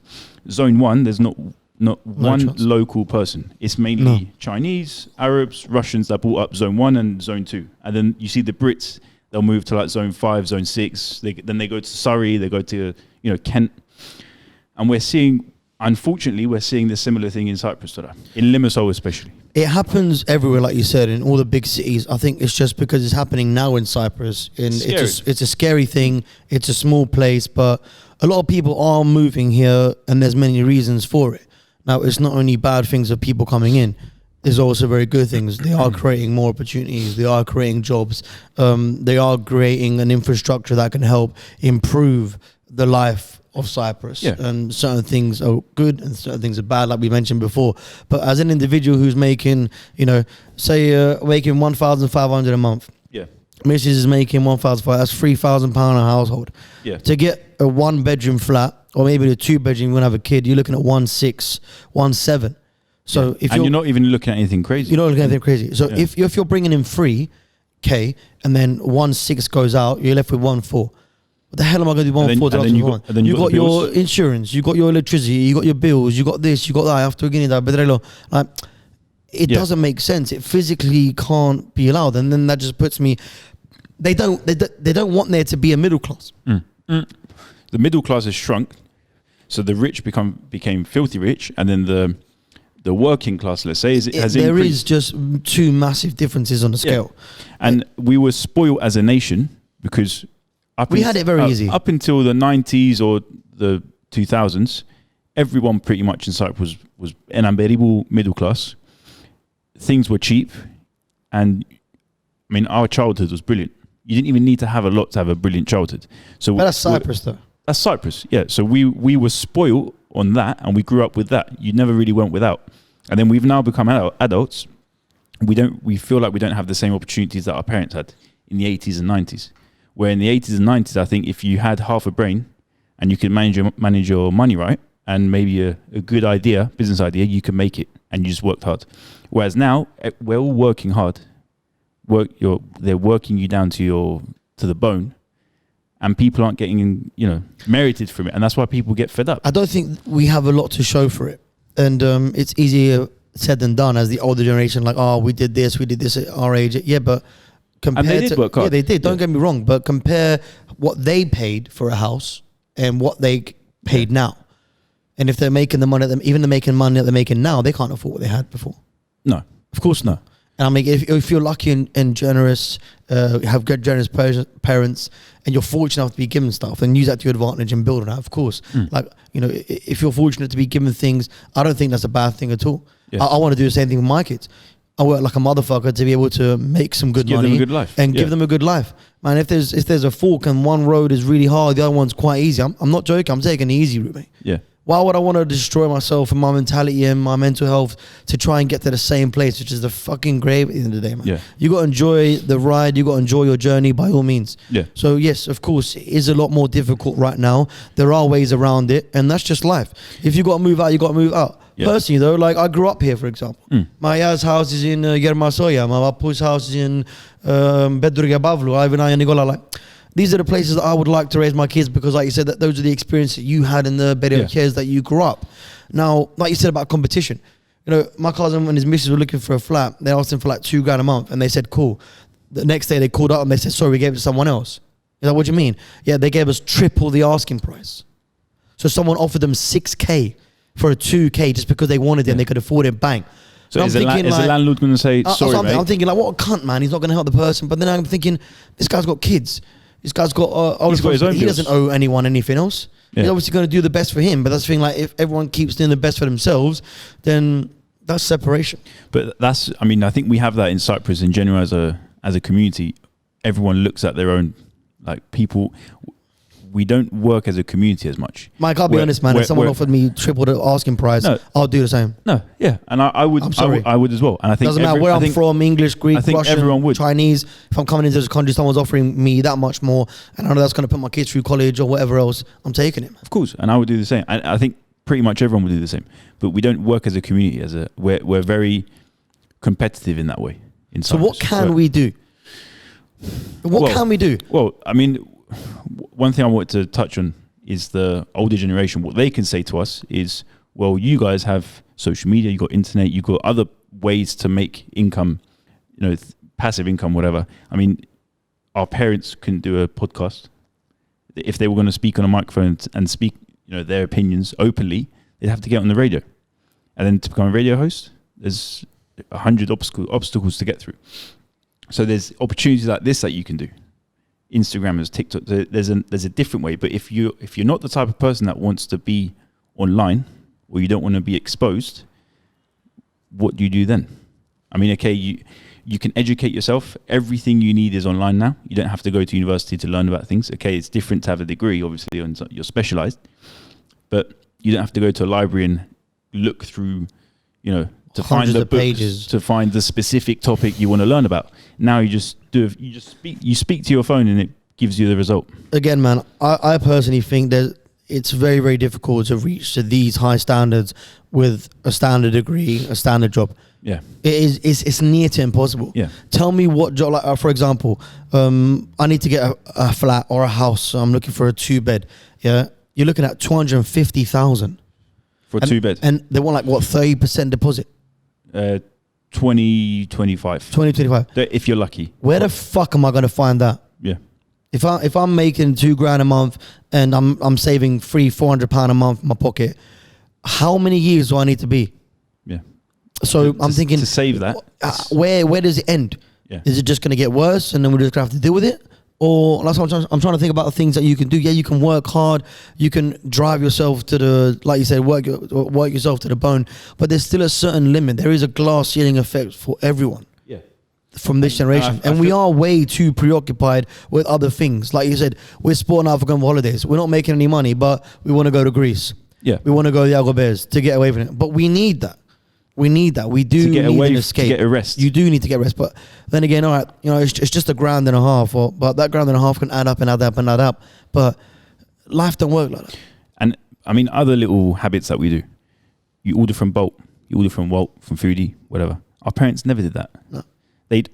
Zone 1, there's not one local person. It's mainly Chinese, Arabs, Russians that brought up Zone 1 and Zone 2. And then you see the Brits, they'll move to like Zone 5, Zone 6. Then they go to Surrey, they go to Kent. And unfortunately, we're seeing the similar thing in Cyprus today, in Limassol especially. It happens everywhere, like you said, in all the big cities. I think it's just because it's happening now in Cyprus. It's a scary thing. It's a small place, but a lot of people are moving here, and there's many reasons for it. Now, it's not only bad things of people coming in. There's also very good things. They are creating more opportunities. They are creating jobs. They are creating an infrastructure that can help improve the life of Cyprus. Yeah. And certain things are good and certain things are bad, like we mentioned before. But as an individual who's making, making 1,500 a month, yeah, Mrs. is making 1,500. That's £3,000 a household. Yeah. To get a 1-bedroom flat, or maybe a 2-bedroom, you're gonna have a kid, you're looking at 1.6, 1.7. So if you're not even looking at anything crazy. You're not looking at anything crazy. So if you're bringing in 3K and then 1.6 goes out, you're left with 1.4. What the hell am I going to do 1.4? You got your insurance, you got your electricity, you got your bills, you got this, you got that. I have to get that. Like, it doesn't make sense. It physically can't be allowed, and then that just puts me. They don't want there to be a middle class. The middle class has shrunk, so the rich became filthy rich, and then the working class, let's say, has increased. There is just two massive differences on the scale, and we were spoiled as a nation because. We had it very easy. Up until the 90s or the 2000s, everyone pretty much in Cyprus was an unbearable middle class. Things were cheap. And, I mean, our childhood was brilliant. You didn't even need to have a lot to have a brilliant childhood. But that's Cyprus, though. That's Cyprus, yeah. So we were spoiled on that, and we grew up with that. You never really went without. And then we've now become adults. We feel like we don't have the same opportunities that our parents had in the 80s and 90s. Where in the 80s and 90s, I think if you had half a brain and you could manage your money right, and maybe a good business idea, you can make it, and you just worked hard. Whereas now, we're all working hard. They're working you down to the bone, and people aren't getting merited from it, and that's why people get fed up. I don't think we have a lot to show for it, and it's easier said than done as the older generation. Like, oh, we did this at our age. Yeah, but compared they did to work hard. yeah, they did. Don't Yeah. get me wrong, but compare what they paid for a house and what they paid now. And if they're making the money, even they're making money that they're making now, they can't afford what they had before. No, Of course not. And I mean, if you're lucky and generous, have good generous parents, and you're fortunate enough to be given stuff, then use that to your advantage and build on that. Of course, like, you know, if you're fortunate to be given things, I don't think that's a bad thing at all. Yeah. I want to do the same thing with my kids. I work like a motherfucker to be able to make some good give money them a good life. and Yeah. give them a good life. Man, if there's a fork and one road is really hard, the other one's quite easy. I'm not joking. I'm taking the easy route, mate. Yeah. Why would I want to destroy myself and my mentality and my mental health to try and get to the same place, which is the fucking grave at the end of the day, man? Yeah. You got to enjoy the ride. You got to enjoy your journey by all means. Yeah. So yes, of course, it is a lot more difficult right now. There are ways around it, and that's just life. If you got to move out, you got to move out. Yeah. Personally, though, like I grew up here, for example. My dad's house is in Germasoya. My papa's house is in Bedruga Bavlu. Ivan Nicola. Like, these are the places that I would like to raise my kids because, like you said, that those are the experiences you had in the better years that you grew up. Now, like you said about competition, you know, my cousin and his missus were looking for a flat. They asked him for like $2,000 a month, and they said, "Cool." The next day, they called up and they said, "Sorry, we gave it to someone else." You're like, "What do you mean?" Yeah, they gave us triple the asking price. So someone offered them $6,000 for a $2,000 just because they wanted it and they could afford it. Bang. So And is the landlord going to say, sorry, mate? I'm thinking like, what a cunt, man. He's not going to help the person. But then I'm thinking, this guy's got kids. This guy's got He's got his own he bills. doesn't owe anyone anything else. Yeah. He's obviously going to do the best for him. But that's the thing, like, if everyone keeps doing the best for themselves, then that's separation. But that's, I mean, I think we have that in Cyprus in general as a community. Everyone looks at their own, like, people. We don't work as a community as much. Mike, I'll be honest, man. If someone we're- offered me triple the asking price, No. I'll do the same. No, yeah, and I would, I'm sorry. I would as well. And I think Doesn't matter where I'm from, English, Greek, I think Russian, everyone would. Chinese. If I'm coming into this country, someone's offering me that much more, and I know that's going to put my kids through college or whatever else, I'm taking it. Of course, and I would do the same. I think pretty much everyone would do the same. But we don't work as a community. We're very competitive in that way. So what can we do? What can we do? Well, I mean, one thing I wanted to touch on is the older generation. What they can say to us is, well, you guys have social media, you got internet, you got other ways to make income, you know, passive income, whatever. I mean, our parents couldn't do a podcast. If they were going to speak on a microphone and speak, you know, their opinions openly, they'd have to get on the radio. And then to become a radio host, there's 100 obstacles to get through. So there's opportunities like this that you can do. Instagrammers, TikTok, there's a different way. But if you're not the type of person that wants to be online, or you don't want to be exposed, what do you do then? I mean, okay, you can educate yourself. Everything you need is online now. You don't have to go to university to learn about things. Okay, it's different to have a degree, obviously, and you're specialized, but you don't have to go to a library and look through, you know, to find Hundreds the of books, pages. to find the specific topic you want to learn about. Now you just speak to your phone and it gives you the result. Again, man, I personally think that it's very, very difficult to reach to these high standards with a standard degree, a standard job. Yeah. It's near to impossible. Yeah. Tell me what job, like, for example, I need to get a flat or a house. So I'm looking for a 2-bed. Yeah. You're looking at 250,000 For a 2-bed. and they want like what, 30% deposit, 20, 25. 25. If you're lucky. Where the fuck am I going to find that? Yeah. If I'm making $2,000 a month and I'm saving £400 a month in my pocket, how many years do I need to be? Yeah. So I'm thinking to save that. where does it end? Yeah. Is it just going to get worse and then we're just going to have to deal with it? Or that's what I'm trying to think about the things that you can do. Yeah, you can work hard. You can drive yourself to the, like you said, work yourself to the bone. But there's still a certain limit. There is a glass ceiling effect for everyone Yeah. from this generation. I And we feel- are way too preoccupied with other things. Like you said, we're sporting out for going for holidays. We're not making any money, but we want to go to Greece. Yeah. We want to go to the Agobers to get away from it. But we need that. We need that. We do To get need away, an to escape. get a rest. You do need to get rest. But then again, all right, you know, it's just $1,500. But that $1,500 can add up and add up and add up. But life don't work like that. And I mean, other little habits that we do. You order from Bolt, you order from Walt, from Foodie, whatever. Our parents never did that. No.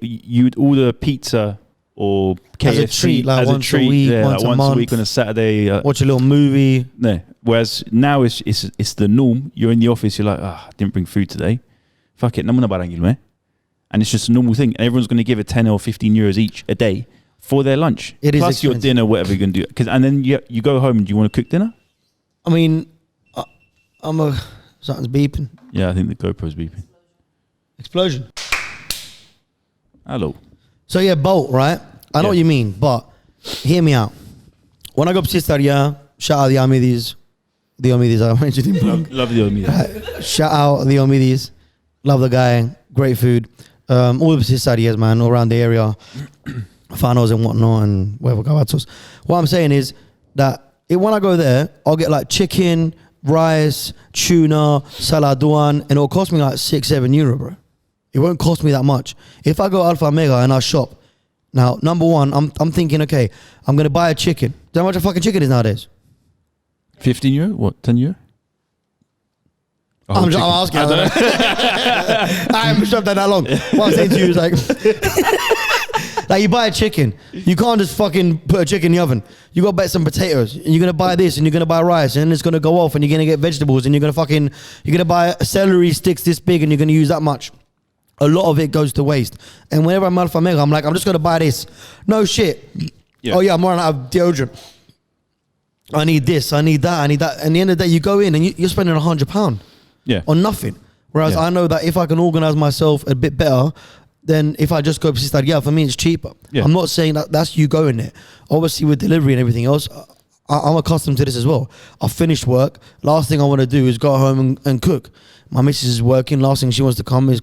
You would order pizza or KFC As a treat, like as once a treat, week, yeah, once like a once month. a week on a Saturday. Watch a little movie. No. Whereas now it's the norm. You're in the office, you're like, I didn't bring food today. fuck it, namuna barangil me. And it's just a normal thing. And everyone's going to give it 10 or 15 euros each a day for their lunch. It is plus your expensive. dinner, whatever you're going to do. And then you go home and do you want to cook dinner? I mean, something's beeping. Yeah, I think the GoPro's beeping. Explosion. Hello. So yeah, Bolt, right? I know Yeah. what you mean, but hear me out. When I go up to Sistaria, shout out the Omidis. The Omidis, I mentioned him. Love the old me. Shout out the Omidis. Love the guy. Great food. All the Sistarias, man, all around the area. Fanos and whatnot and whatever. Gavatos. What I'm saying is that when I go there, I'll get like chicken, rice, tuna, saladuan, and it'll cost me like €6-7, bro. It won't cost me that much. If I go Alpha Mega and I shop, now, number one, I'm thinking, okay, I'm going to buy a chicken. Do you know how much a fucking chicken is nowadays? 15 euro? What, 10 euro? I'm asking. I haven't shopped that long. What I'm saying to you is like you buy a chicken. You can't just fucking put a chicken in the oven. You got to buy some potatoes. And you're going to buy this and you're going to buy rice and it's going to go off and you're going to get vegetables and you're going to buy celery sticks this big and you're going to use that much. A lot of it goes to waste. And whenever I'm Alpha Mega, I'm like, I'm just going to buy this. No shit. Yeah. Oh yeah, I'm running out of deodorant. I need this, I need that, I need that. And at the end of the day, you go in and you're spending £100 Yeah. on nothing. Whereas Yeah. I know that if I can organize myself a bit better, then if I just go to Sistaria, for me, it's cheaper. Yeah. I'm not saying that that's you going there. Obviously, with delivery and everything else, I'm accustomed to this as well. I've finished work. Last thing I want to do is go home and cook. My missus is working. Last thing she wants to come is,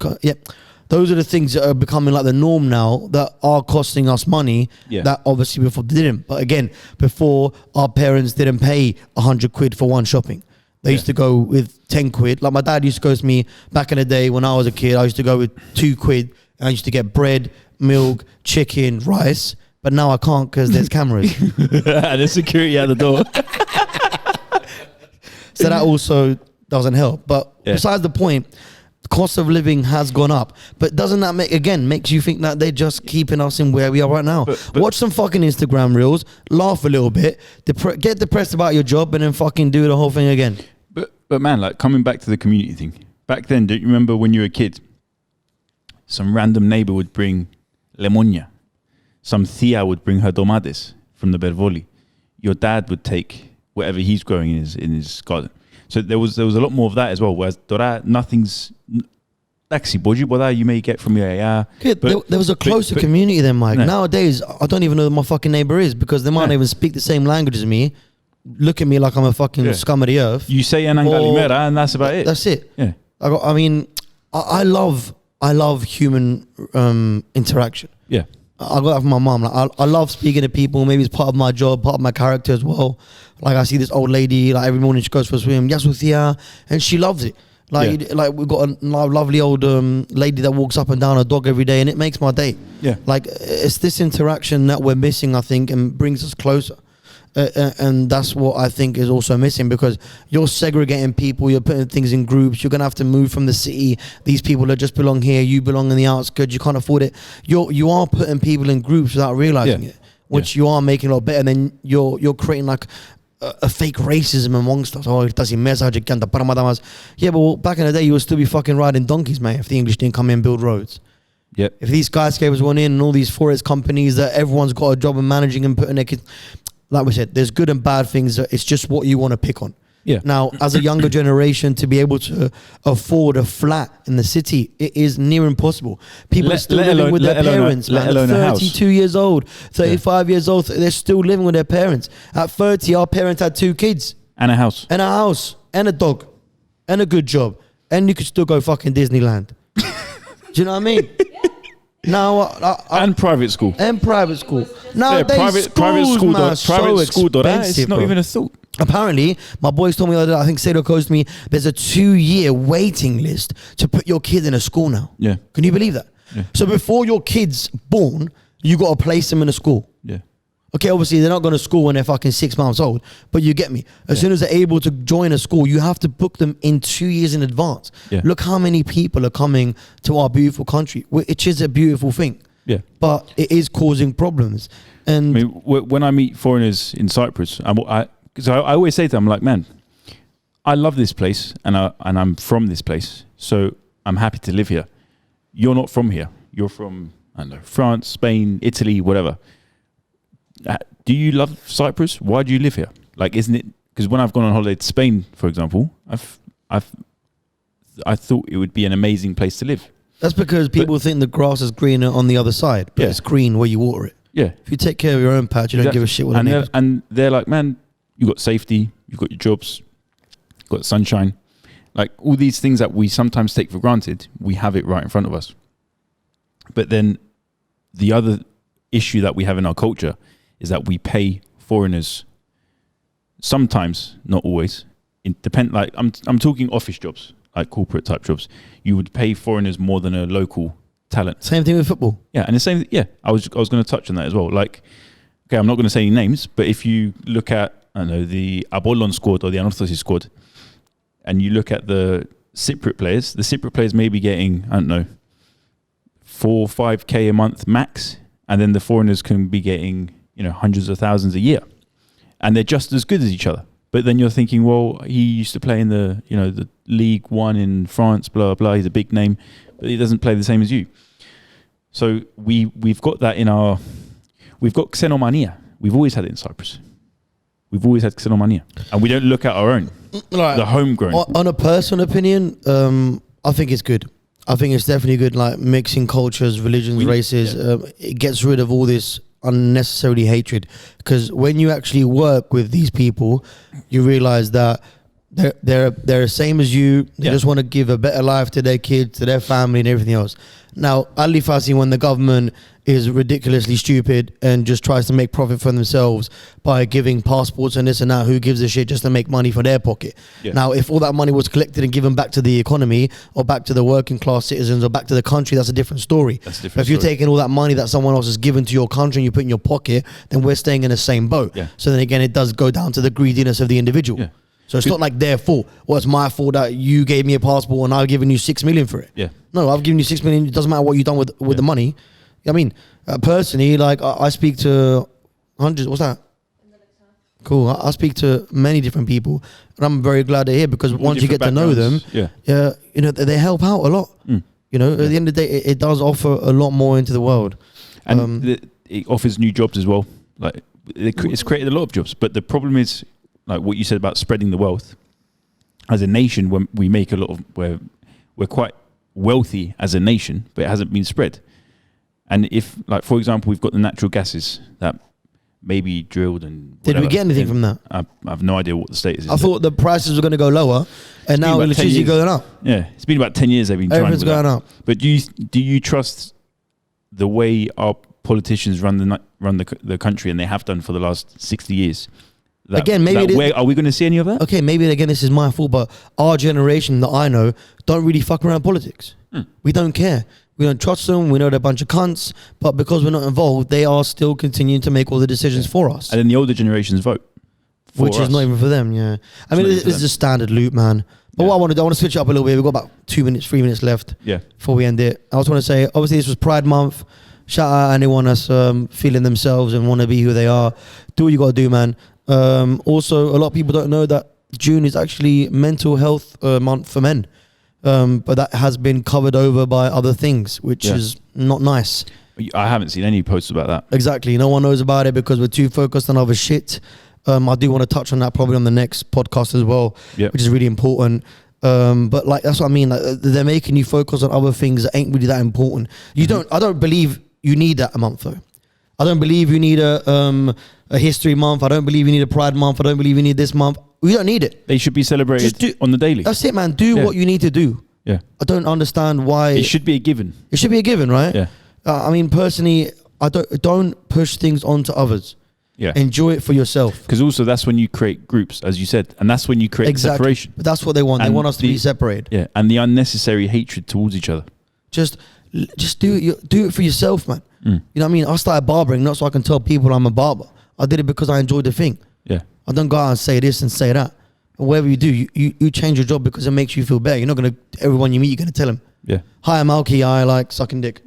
those are the things that are becoming like the norm now that are costing us money. Yeah. That obviously before they didn't. But again, before our parents didn't pay 100 quid for one shopping. They used to go with 10 quid. Like my dad used to go with me back in the day when I was a kid. I used to go with 2 quid. And I used to get bread, milk, chicken, rice. But now I can't because there's cameras. There's security at the door. So that also doesn't help. But Yeah. besides the point, the cost of living has gone up. But doesn't that makes you think that they're just keeping us in where we are right now? But- Watch some fucking Instagram reels, laugh a little bit, get depressed about your job, and then fucking do the whole thing again. But man, like coming back to the community thing. Back then, don't you remember when you were a kid? Some random neighbor would bring lemonia. Some tia would bring her tomates from the Bervoli. Your dad would take whatever he's growing in his garden. So there was a lot more of that as well. Whereas Dora, nothing's taxi boda you may get from your Kid, there was a closer but- community than Mike. No. Nowadays, I don't even know who my fucking neighbor is because they might not No. even speak the same language as me. Look at me like I'm a fucking Yeah. scum of the earth. You say Anangalimera and that's about it. That's it. Yeah. I love human interaction. Yeah. I got that from my mom. Like, I love speaking to people. Maybe it's part of my job, part of my character as well. Like I see this old lady, like every morning she goes for a swim, Yasuthia, and she loves it. Like we've got a lovely old lady that walks up and down a dog every day, and it makes my day. Yeah. Like it's this interaction that we're missing, I think, and brings us closer. And that's what I think is also missing because you're segregating people, you're putting things in groups, you're going to have to move from the city. These people that just belong here, you belong in the outskirts, you can't afford it. You are putting people in groups without realizing Yeah. it, which you are making a lot better. And then you're creating like a fake racism amongst us. Oh, does he message again? Yeah, but back in the day, you would still be fucking riding donkeys, mate, if the English didn't come in and build roads. Yep. If these skyscrapers went in and all these forest companies that everyone's got a job in managing and putting their kids, like we said, there's good and bad things. It's just what you want to pick on. Yeah. Now, as a younger generation, to be able to afford a flat in the city, it is near impossible. People are still living with their parents, man. Let alone a house. 32 years old, 35 years old, they're still living with their parents. At 30, our parents had 2 kids And a house. and a house and a dog and a good job. And you could still go fucking Disneyland. Do you know what I mean? Now, And private school. and private school. Yeah, Nowadays, private school, man, private school, Dora, it's expensive, not bro. even a thought. Apparently, my boys told me the other day, I think Sado goes to me, there's a 2-year waiting list to put your kid in a school now. Yeah. Can you believe that? Yeah. So before your kid's born, you got to place them in a school. Yeah. Okay, obviously they're not going to school when they're fucking 6 months old, but you get me. As soon as they're able to join a school, you have to book them in 2 years in advance. Yeah. Look how many people are coming to our beautiful country, which is a beautiful thing. Yeah. But it is causing problems. And I mean, when I meet foreigners in Cyprus, I always say to them, like, man, I love this place and I'm from this place. So I'm happy to live here. You're not from here. You're from, I don't know, France, Spain, Italy, whatever. Do you love Cyprus? Why do you live here? Like, isn't it? Because when I've gone on holiday to Spain, for example, I thought it would be an amazing place to live. That's because people think the grass is greener on the other side, but Yeah. it's green where you water it. Yeah. If you take care of your own patch, you don't give a shit what the and neighbors. they're like, man, you got safety, you've got your jobs, you've got sunshine. Like all these things that we sometimes take for granted, we have it right in front of us. But then the other issue that we have in our culture is that we pay foreigners sometimes, not always. Like I'm talking office jobs, like corporate type jobs. You would pay foreigners more than a local talent. Same thing with football. Yeah, and the same. Yeah, I was going to touch on that as well. Like, okay, I'm not going to say any names, but if you look at, I don't know, the Apollon squad or the Anorthosis squad, and you look at the Cypriot players may be getting, I don't know, 4 or 5K a month max, and then the foreigners can be getting, hundreds of thousands a year, and they're just as good as each other. But then you're thinking, well, he used to play in the League One in France, blah blah. He's a big name, but he doesn't play the same as you. So we've got that we've got xenomania. We've always had it in Cyprus. We've always had xenomania, and we don't look at our own, the homegrown. On a personal opinion, I think it's good. I think it's definitely good, like mixing cultures, religions, races. It gets rid of all this unnecessarily hatred, because when you actually work with these people, you realize that they're the same as you. They just want to give a better life to their kids, to their family, and everything else. Now, Ali Fassi, when the government is ridiculously stupid and just tries to make profit for themselves by giving passports and this and that, who gives a shit, just to make money for their pocket. Yeah. Now, if all that money was collected and given back to the economy or back to the working class citizens or back to the country, that's a different story. That's a different But if you're story. taking all that money that someone else has given to your country and you put in your pocket, then we're staying in the same boat. Yeah. So then again, it does go down to the greediness of the individual. Yeah. So it's not like their fault. Well, it's my fault that you gave me a passport and I've given you 6 million for it. Yeah. No, I've given you 6 million. It doesn't matter what you've done with the money. I mean, personally, like I speak to hundreds. What's that? Cool. I speak to many different people, and I'm very glad they're here, because All once you get to different know them, backgrounds. they help out a lot. Mm. At the end of the day, it does offer a lot more into the world. And it offers new jobs as well. Like it's created a lot of jobs, but the problem is, like what you said about spreading the wealth. As a nation, when we make a lot of, we're quite wealthy as a nation, but it hasn't been spread. And if, like for example, we've got the natural gases that may be drilled and Did we whatever, get anything then from that? I have no idea what the status is. I thought the prices were going to go lower, and now been about 10 electricity years. going up. Yeah, it's been about 10 years they've been trying. Everything's with that. going up. But do you trust the way our politicians run the country, and they have done for the last 60 years? Again, maybe it is- are we going to see any of that? Okay, maybe again this is my fault, but our generation that I know don't really fuck around politics. We don't care. We don't trust them. We know they're a bunch of cunts, but because we're not involved, they are still continuing to make all the decisions for us, And then the older generations vote, for which is us. not even for them. Yeah, I mean, not even this for is them. a standard loop, man. But Yeah. what I want to switch it up a little bit. We've got about 3 minutes left Yeah, before we end it. I just want to say, obviously, this was Pride Month. Shout out anyone that's feeling themselves and want to be who they are. Do what you got to do, man. Also, a lot of people don't know that June is actually Mental Health Month for men. But that has been covered over by other things, which Yeah. is not nice. I haven't seen any posts about that. Exactly. No one knows about it because we're too focused on other shit. I do want to touch on that probably on the next podcast as well, Yep. which is really important. But like, that's what I mean. Like, they're making you focus on other things that ain't really that important. I don't believe you need that a month though. I don't believe you need a history month. I don't believe you need a Pride month. I don't believe you need this month. We don't need it. They should be celebrated Just do- on the daily. That's it, man. Do Yeah. what you need to do. Yeah, I don't understand why it should be a given. it should be a given, right? Yeah, I mean, personally, I don't push things onto others. yeah. Enjoy it for yourself. Because also that's when you create groups, as you said, and that's when you create separation. But that's what they want. They And want us to be separated. Yeah, and the unnecessary hatred towards each other. Just do it for yourself, man. Mm. You know what I mean? I started barbering not so I can tell people I'm a barber. I did it because I enjoyed the thing. Yeah, I don't go out and say this and say that. And whatever you do, you change your job because it makes you feel better. You're not gonna everyone you meet, you're gonna tell them, yeah, "Hi, I'm Alki. I like sucking dick."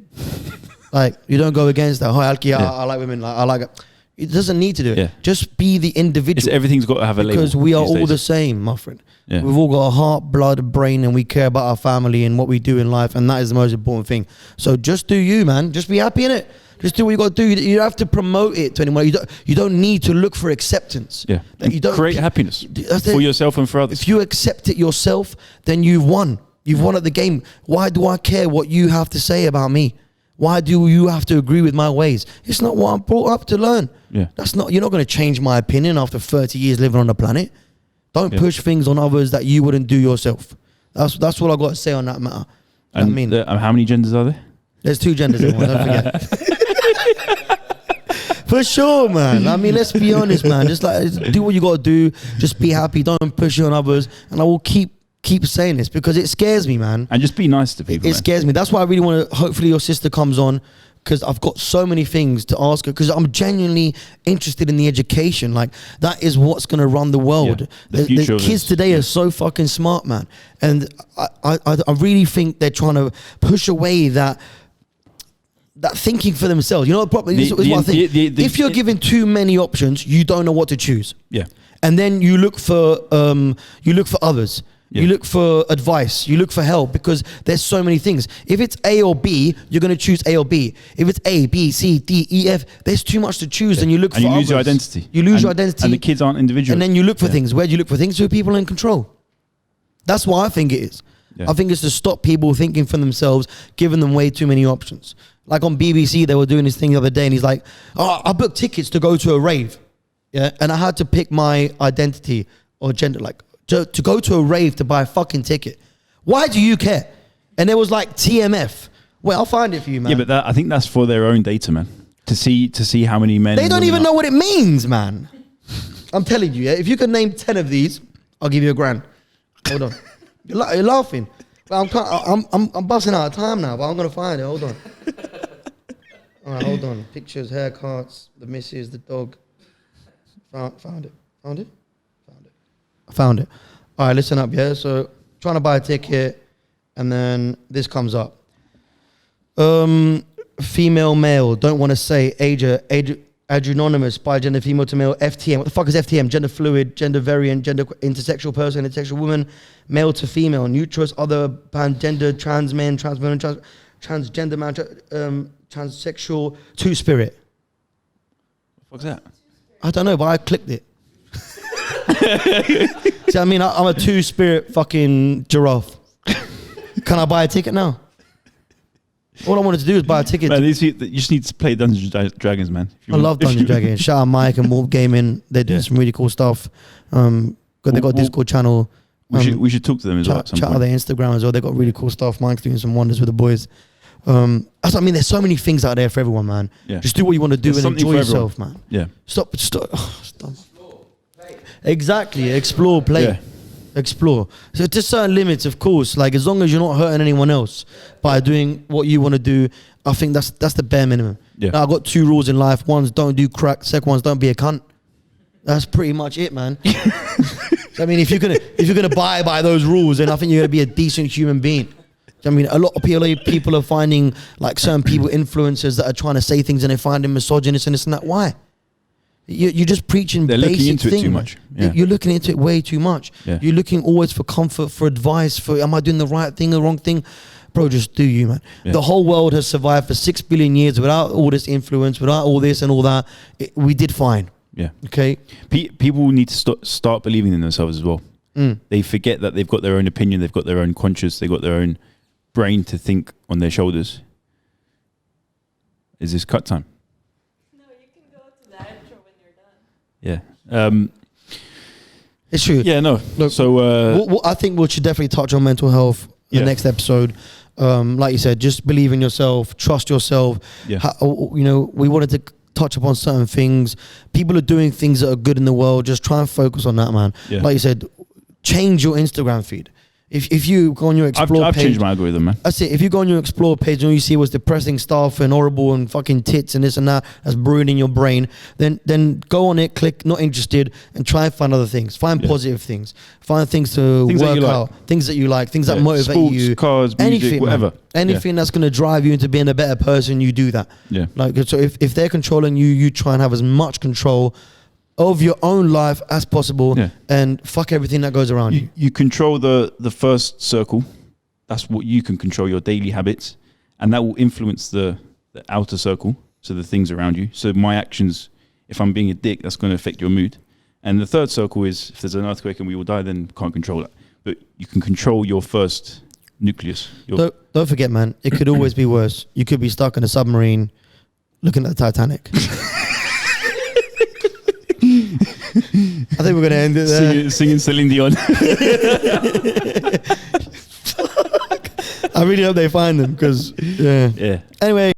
Like, you don't go against that. Hi, Alki. Yeah. I like women. Like, I like it. It doesn't need to do it. Yeah. Just be the individual. Everything's got to have a label. Because we are these all the days. same, my friend. Yeah. We've all got a heart, blood, brain, and we care about our family and what we do in life, and that is the most important thing. So just do you, man. Just be happy in it. Just do what you got to do. You don't have to promote it to anyone. You don't need to look for acceptance. Yeah. That you don't create happiness That's for it. yourself and for others. If you accept it yourself, then you've won. You've won at the game. Why do I care what you have to say about me? Why do you have to agree with my ways? It's not what I'm brought up to learn. Yeah. You're not going to change my opinion after 30 years living on the planet. Don't Yeah. push things on others that you wouldn't do yourself. That's what I got to say on that matter. You know what I And mean, how many genders are there? there's two genders in one, don't forget. For sure, man. I mean, let's be honest, man. Just like do what you got to do. Just be happy. Don't push it on others. And I will keep saying this because it scares me, man. And just be nice to people. It man. scares me. That's why I really want to. Hopefully, your sister comes on because I've got so many things to ask her. Because I'm genuinely interested in the education. Like that is what's going to run the world. Yeah, the future of kids this, today yeah. are so fucking smart, man. And I really think they're trying to push away that thinking for themselves. You know, the problem is one thing. If you're given too many options, you don't know what to choose. Yeah. And then you look for others. Yeah. You look for advice. You look for help because there's so many things. If it's A or B, you're going to choose A or B. If it's A, B, C, D, E, F, there's too much to choose, and you look And for you lose your others. identity. You lose And- your identity, And the kids aren't individuals. and then you look for Yeah. things. Where do you look for things? To people in control. That's what I think it is. Yeah. I think it's to stop people thinking for themselves, giving them way too many options. Like on BBC, they were doing this thing the other day, and he's like, "Oh, I booked tickets to go to a rave, yeah, and I had to pick my identity or gender, like to go to a rave to buy a fucking ticket. Why do you care?" And there was like TMF. Well, I'll find it for you, man. Yeah, but I think that's for their own data, man. To see how many men. They and don't women even are- know what it means, man. I'm telling you, yeah, if you can name 10 of these, I'll give you $1,000. Hold on. You're laughing. But I'm busting out of time now, but I'm going to find it. Hold on. All right, hold on. Pictures, haircuts, the missus, the dog. Found it. Found it? Found it. I found it. All right, listen up, yeah? So, trying to buy a ticket, and then this comes up. Female, male, don't want to say age, anonymous, bi-gender, female to male, FTM. What the fuck is FTM? Gender fluid, gender variant, gender intersexual person, intersexual woman, male to female, neutrous, other, gender, trans men, trans women, transgender man, transsexual, two-spirit. What's that? I don't know, but I clicked it. See, I mean, I'm a two-spirit fucking giraffe. Can I buy a ticket now? All I wanted to do is buy a ticket. Man, you just need to play Dungeons and Dragons, man. If you I want- love if Dungeons you- and Dragons. Shout out Mike and Wolf Gaming. They're doing Yeah. some really cool stuff. They got Well, Discord channel. We should talk to them as well. At some Chat out point. their Instagram as well. They got really cool stuff. Mike's doing some wonders with the boys. That's what I mean. There's so many things out there for everyone, man. Yeah. Just do what you want to do There's and something enjoy for everyone. yourself, man. Yeah. Stop. Exactly. Explore, play. Yeah. Explore. So to certain limits, of course. Like as long as you're not hurting anyone else by doing what you want to do, I think that's the bare minimum. Yeah. Now, I've got 2 rules in life. One's don't do crack. Second one's don't be a cunt. That's pretty much it, man. So, I mean, if you're gonna abide by those rules, then I think you're gonna be a decent human being. I mean, a lot of people are finding like certain people, influencers that are trying to say things and they're finding misogynist and this and that. Why? You're just preaching They're basic looking into it thing, too man. much. Yeah. You're looking into it way too much. Yeah. You're looking always for comfort, for advice, for am I doing the right thing, the wrong thing? Bro, just do you, man. Yeah. The whole world has survived for 6 billion years without all this influence, without all this and all that. We did fine. Yeah. Okay. People need to start believing in themselves as well. Mm. They forget that they've got their own opinion, they've got their own conscience, they've got their own brain to think on their shoulders. Is this cut time? No, you can go to the outro when you're done. Yeah. It's true. Yeah, no. Look, So, I think we should definitely touch on mental health in Yeah. the next episode. Like you said, just believe in yourself, trust yourself. Yeah. We wanted to touch upon certain things. People are doing things that are good in the world. Just try and focus on that, man. Yeah. Like you said, change your Instagram feed. If you go on your explore I've page, changed my algorithm, man. that's it. If you go on your explore page and all you see was depressing stuff and horrible and fucking tits and this and that that's brewing in your brain, then go on it, click not interested, and try and find other things. Find positive things. Find things to Things that work you like. out. Things that you like. Things that motivate Sports, you. cars, music, Anything, whatever. man. Anything that's going to drive you into being a better person, you do that. Yeah. Like, so if they're controlling you, you try and have as much control of your own life as possible, and fuck everything that goes around you. You control the first circle. That's what you can control, your daily habits, and that will influence the outer circle, so the things around you. So my actions, if I'm being a dick, that's going to affect your mood. And the third circle is if there's an earthquake and we all die, then can't control that. But you can control your first nucleus. Don't forget, man, it could always be worse. You could be stuck in a submarine looking at the Titanic. I think we're going to end it there. Singing Celine Dion. I really hope they find them because, yeah. Yeah. Anyway.